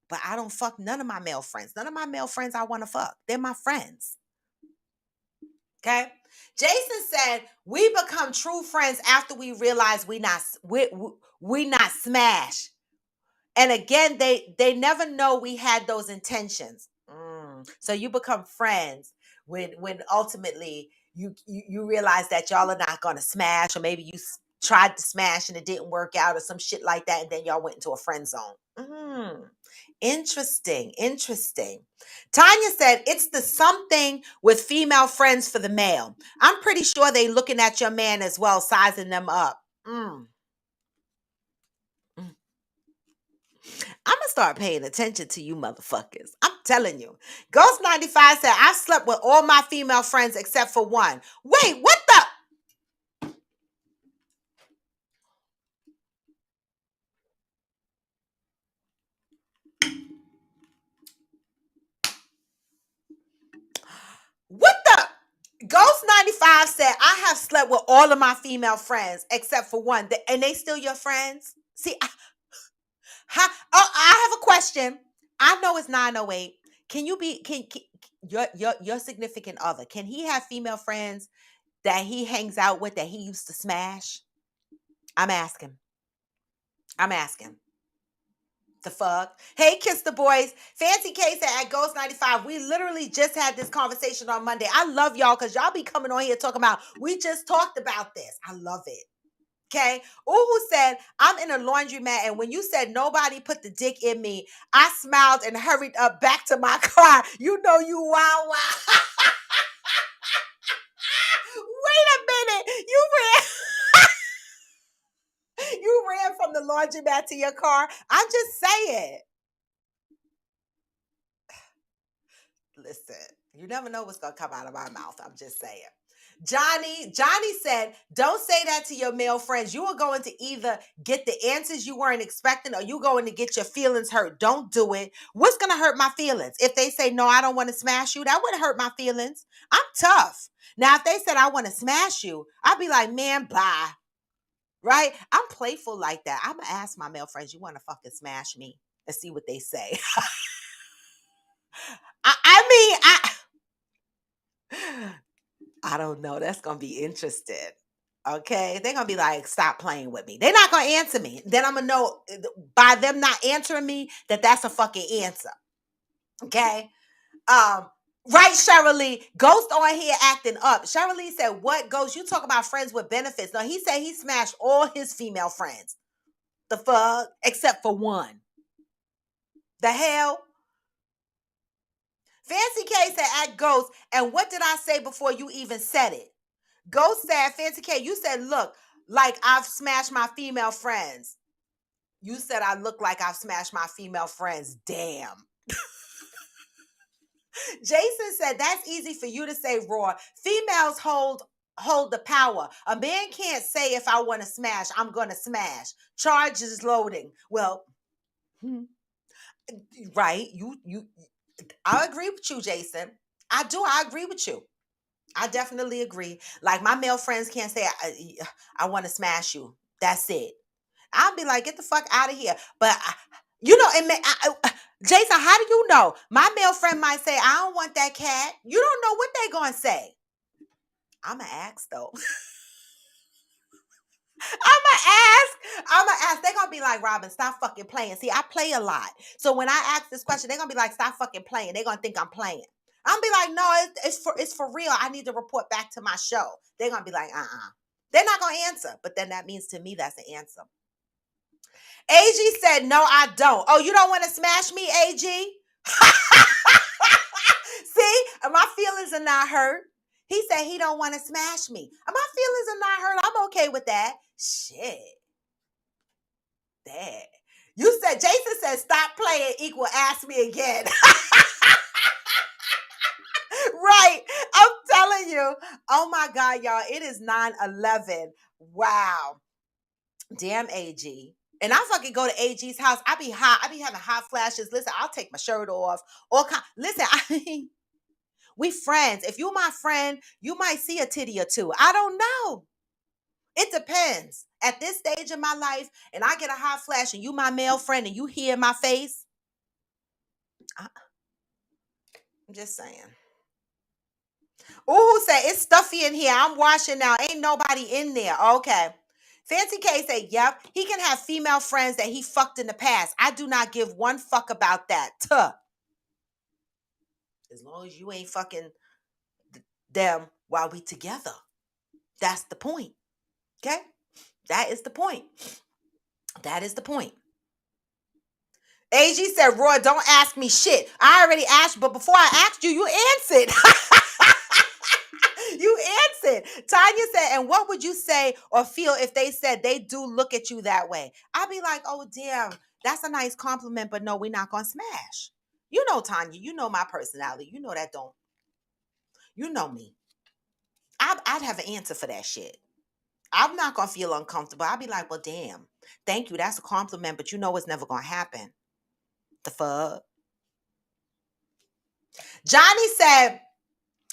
[SPEAKER 1] But I don't fuck none of my male friends. None of my male friends I want to fuck. They're my friends. Okay? Jason said, we become true friends after we realize we not smash. And again, they never know we had those intentions. So you become friends when ultimately you realize that y'all are not going to smash, or maybe you tried to smash and it didn't work out or some shit like that, and then y'all went into a friend zone. Interesting. Tanya said, it's the something with female friends for the male. I'm pretty sure they looking at your man as well, sizing them up. I'm going to start paying attention to you motherfuckers. I'm telling you. Ghost 95 said, I slept with all my female friends except for one. Wait, what the? What the? Ghost 95 said, I have slept with all of my female friends except for one. And they still your friends? See, I have a question. I know it's 908. Can you be, can your significant other, can he have female friends that he hangs out with that he used to smash? I'm asking. The fuck? Hey, Kiss the Boys. Fancy K said at Ghost 95, we literally just had this conversation on Monday. I love y'all because y'all be coming on here talking about, we just talked about this. I love it. Okay. Uhu said, I'm in a laundromat, and when you said nobody put the dick in me, I smiled and hurried up back to my car. You know you wow. Wait a minute. You ran from the laundromat to your car. I'm just saying. Listen, you never know what's going to come out of my mouth. I'm just saying. Johnny said, don't say that to your male friends. You are going to either get the answers you weren't expecting or you going to get your feelings hurt. Don't do it. What's going to hurt my feelings? If they say, no, I don't want to smash you, that wouldn't hurt my feelings. I'm tough. Now, if they said, I want to smash you, I'd be like, man, bye. Right? I'm playful like that. I'm going to ask my male friends, you want to fucking smash me, and see what they say. mean, I don't know. That's gonna be interesting. Okay, they're gonna be like, "Stop playing with me." They're not gonna answer me. Then I'm gonna know by them not answering me that that's a fucking answer. Okay. Right, Shirley. Ghost on here acting up. Shirley said, "What Ghost? You talk about friends with benefits?" No, he said he smashed all his female friends. The fuck, except for one. The hell. Fancy K said, "At Ghost." And what did I say before you even said it? Ghost said, Fancy K, you said, "Look, like I've smashed my female friends." You said I look like I've smashed my female friends. Damn. Jason said, "That's easy for you to say, Raw. Females hold the power. A man can't say if I want to smash, I'm gonna smash. Charge is loading." Well, right. You I agree with you, Jason. I do. I agree with you. I definitely agree. Like my male friends can't say I want to smash you. That's it. I'll be like, "Get the fuck out of here." But Jason, how do you know? My male friend might say, "I don't want that cat." You don't know what they gonna say. I'ma ask though. I'ma ask. They're gonna be like, "Robin, stop fucking playing." See, I play a lot. So when I ask this question, they're gonna be like, "Stop fucking playing." They're gonna think I'm playing. I'm be like, "No, it's for real. I need to report back to my show." They're gonna be like, "Uh-uh." They're not gonna answer. But then that means to me that's the answer. AG said, "No, I don't." Oh, you don't want to smash me, AG? See, my feelings are not hurt. He said he don't want to smash me. My feelings are not hurt. I'm okay with that. Shit. That. You said, Jason said, "Stop playing equal ask me again." Right. I'm telling you. Oh my God, y'all. It is 9/11. Wow. Damn, AG. And I fucking go to AG's house. I be hot. I be having hot flashes. Listen, I'll take my shirt off. Listen, we friends. If you my friend, you might see a titty or two. I don't know. It depends. At this stage of my life, and I get a hot flash, and you my male friend, and you hear my face, I'm just saying. Ooh, say it's stuffy in here. I'm washing now. Ain't nobody in there. Okay. Fancy K say, "Yep, he can have female friends that he fucked in the past. I do not give one fuck about that. Tuh. As long as you ain't fucking them while we together. That's the point. Okay? That is the point. That is the point." AG said, "Roy, don't ask me shit. I already asked, but before I asked you, you answered." You answered. Tanya said, "And what would you say or feel if they said they do look at you that way?" I'd be like, "Oh, damn, that's a nice compliment, but no, we're not going to smash." You know, Tanya, you know my personality. You know that don't. You know me. I'd have an answer for that shit. I'm not going to feel uncomfortable. I'd be like, "Well, damn, thank you. That's a compliment, but you know it's never going to happen." The fuck? Johnny said,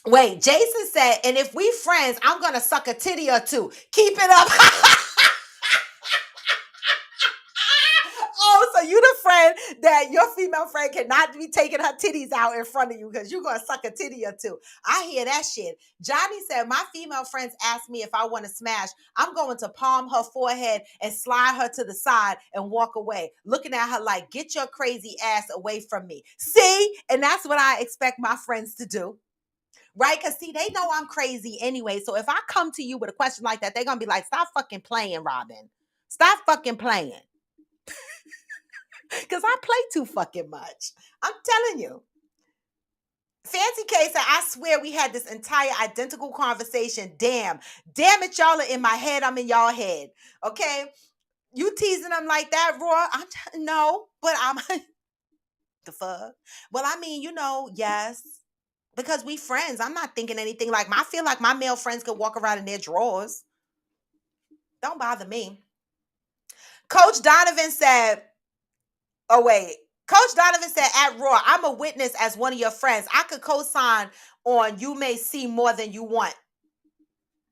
[SPEAKER 1] wait, Jason said, "And if we friends, I'm going to suck a titty or two. Keep it up." Oh, so you the friend that your female friend cannot be taking her titties out in front of you because you're going to suck a titty or two. I hear that shit. Johnny said, "My female friends ask me if I want to smash. I'm going to palm her forehead and slide her to the side and walk away, looking at her like, 'Get your crazy ass away from me.'" See? And that's what I expect my friends to do. Right? Because see, they know I'm crazy anyway. So if I come to you with a question like that, they're going to be like, "Stop fucking playing, Robin. Stop fucking playing." Because I play too fucking much. I'm telling you. Fancy K said, "I swear we had this entire identical conversation. Damn. Damn it, y'all are in my head. I'm in y'all head. Okay? You teasing them like that, Roy? No, but I'm the fuck. Well, I mean, yes. Because we friends. I'm not thinking anything like I feel like my male friends could walk around in their drawers. Don't bother me. Coach Donovan said, oh, wait. Coach Donovan said, "At Raw, I'm a witness as one of your friends. I could co-sign on you may see more than you want."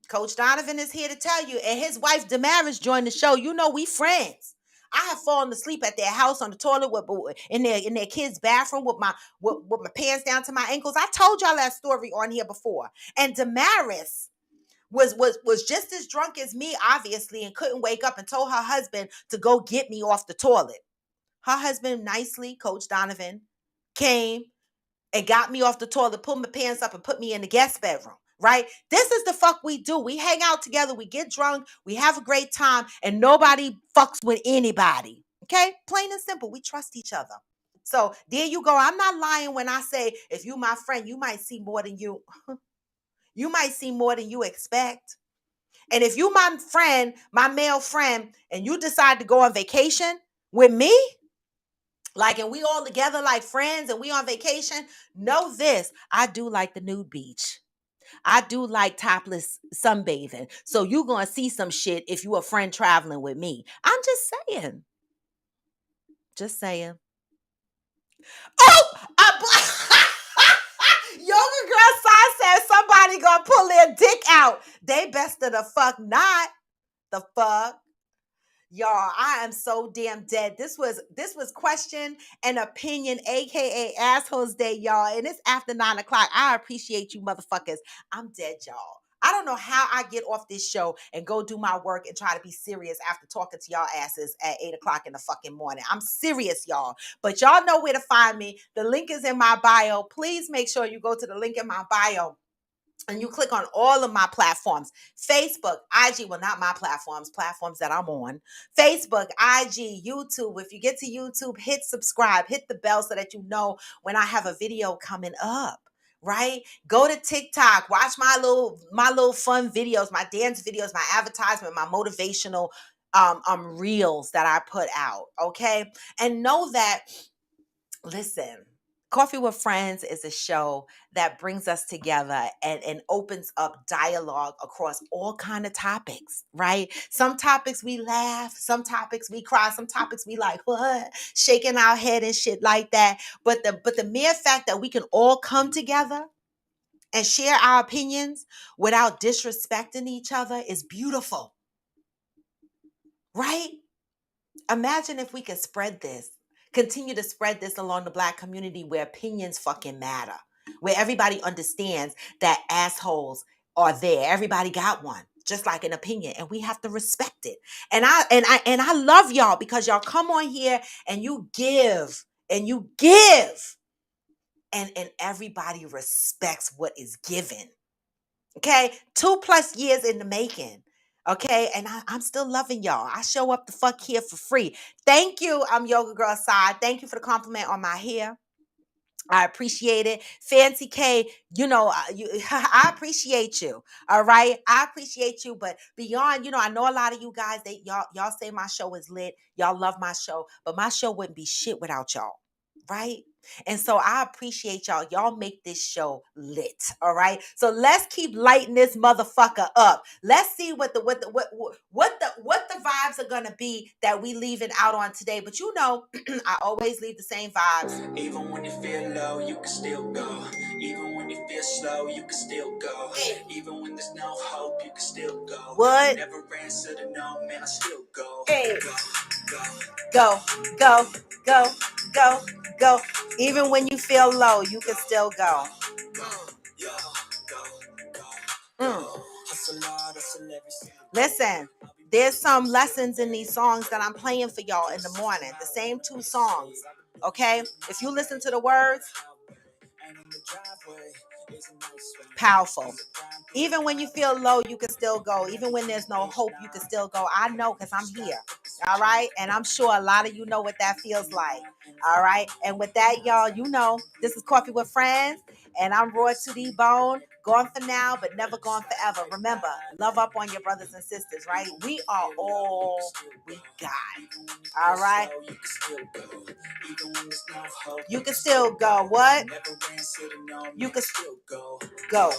[SPEAKER 1] Coach Donovan is here to tell you. And his wife, Damaris, joined the show. You know we friends. I have fallen asleep at their house on the toilet in their kids' bathroom with my pants down to my ankles. I told y'all that story on here before. And Damaris was just as drunk as me, obviously, and couldn't wake up and told her husband to go get me off the toilet. Her husband nicely, Coach Donovan, came and got me off the toilet, pulled my pants up, and put me in the guest bedroom. Right? This is the fuck we do. We hang out together, we get drunk, we have a great time, and nobody fucks with anybody. Okay? Plain and simple. We trust each other. So there you go. I'm not lying when I say if you my friend, you might see more than you might see more than you expect. And if you my friend, my male friend, and you decide to go on vacation with me, like, and we all together like friends and we on vacation, know this, I do like the nude beach. I do like topless sunbathing. So you going to see some shit if you a friend traveling with me. I'm just saying. Just saying. Oh, Yoga Girl Side said somebody going to pull their dick out. They best of the fuck not. The fuck? Y'all, I am so damn dead. This was question and opinion, aka Assholes Day, y'all. And it's after 9:00. I appreciate you, motherfuckers. I'm dead, y'all. I don't know how I get off this show and go do my work and try to be serious after talking to y'all asses at 8:00 in the fucking morning. I'm serious, y'all. But y'all know where to find me. The link is in my bio. Please make sure you go to the link in my bio and you click on all of my platforms, Facebook, IG, well, not my platforms that I'm on, Facebook, IG, YouTube. If you get to YouTube, hit subscribe, hit the bell so that you know when I have a video coming up, right? Go to TikTok, watch my little fun videos, my dance videos, my advertisement, my motivational reels that I put out, okay? And know that, listen, Coffee with Friends is a show that brings us together and opens up dialogue across all kind of topics, right? Some topics we laugh, some topics we cry, some topics we like, what? Shaking our head and shit like that. But the mere fact that we can all come together and share our opinions without disrespecting each other is beautiful, right? Imagine if we could continue to spread this along the Black community where opinions fucking matter, where everybody understands that assholes are there. Everybody got one, just like an opinion, and we have to respect it. And I love y'all because y'all come on here and you give and everybody respects what is given. Okay, 2+ years in the making. Okay, and I'm still loving y'all. I show up the fuck here for free. Thank you. I'm Yoga Girl Side. Thank you for the compliment on my hair. I appreciate it. Fancy K, I appreciate you. All right. I appreciate you. But beyond, I know a lot of you guys, y'all say my show is lit. Y'all love my show, but my show wouldn't be shit without y'all. Right? And so I appreciate y'all. Y'all make this show lit. All right. So let's keep lighting this motherfucker up. Let's see what the vibes are gonna be that we leaving out on today. But I always leave the same vibes. Even when you feel low, you can still go. Even when you feel slow, you can still go. Hey. Even when there's no hope, you can still go. What? Never answer to no, man, I still go. Hey. Go, go, go, go, go. Even when you feel low, you can still go. Listen, there's some lessons in these songs that I'm playing for y'all in the morning. The same 2 songs. Okay? If you listen to the words, powerful. Even when you feel low, you can still go. Even when there's no hope, you can still go. I know because I'm here. All right. And I'm sure a lot of you know what that feels like. All right. And with that, y'all, this is Coffee with Friends. And I'm raw to the bone. Gone for now, but never gone forever. Remember, love up on your brothers and sisters, right? We are all we got. All right. You can still go. What? You can still go. Go.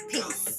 [SPEAKER 1] Peace.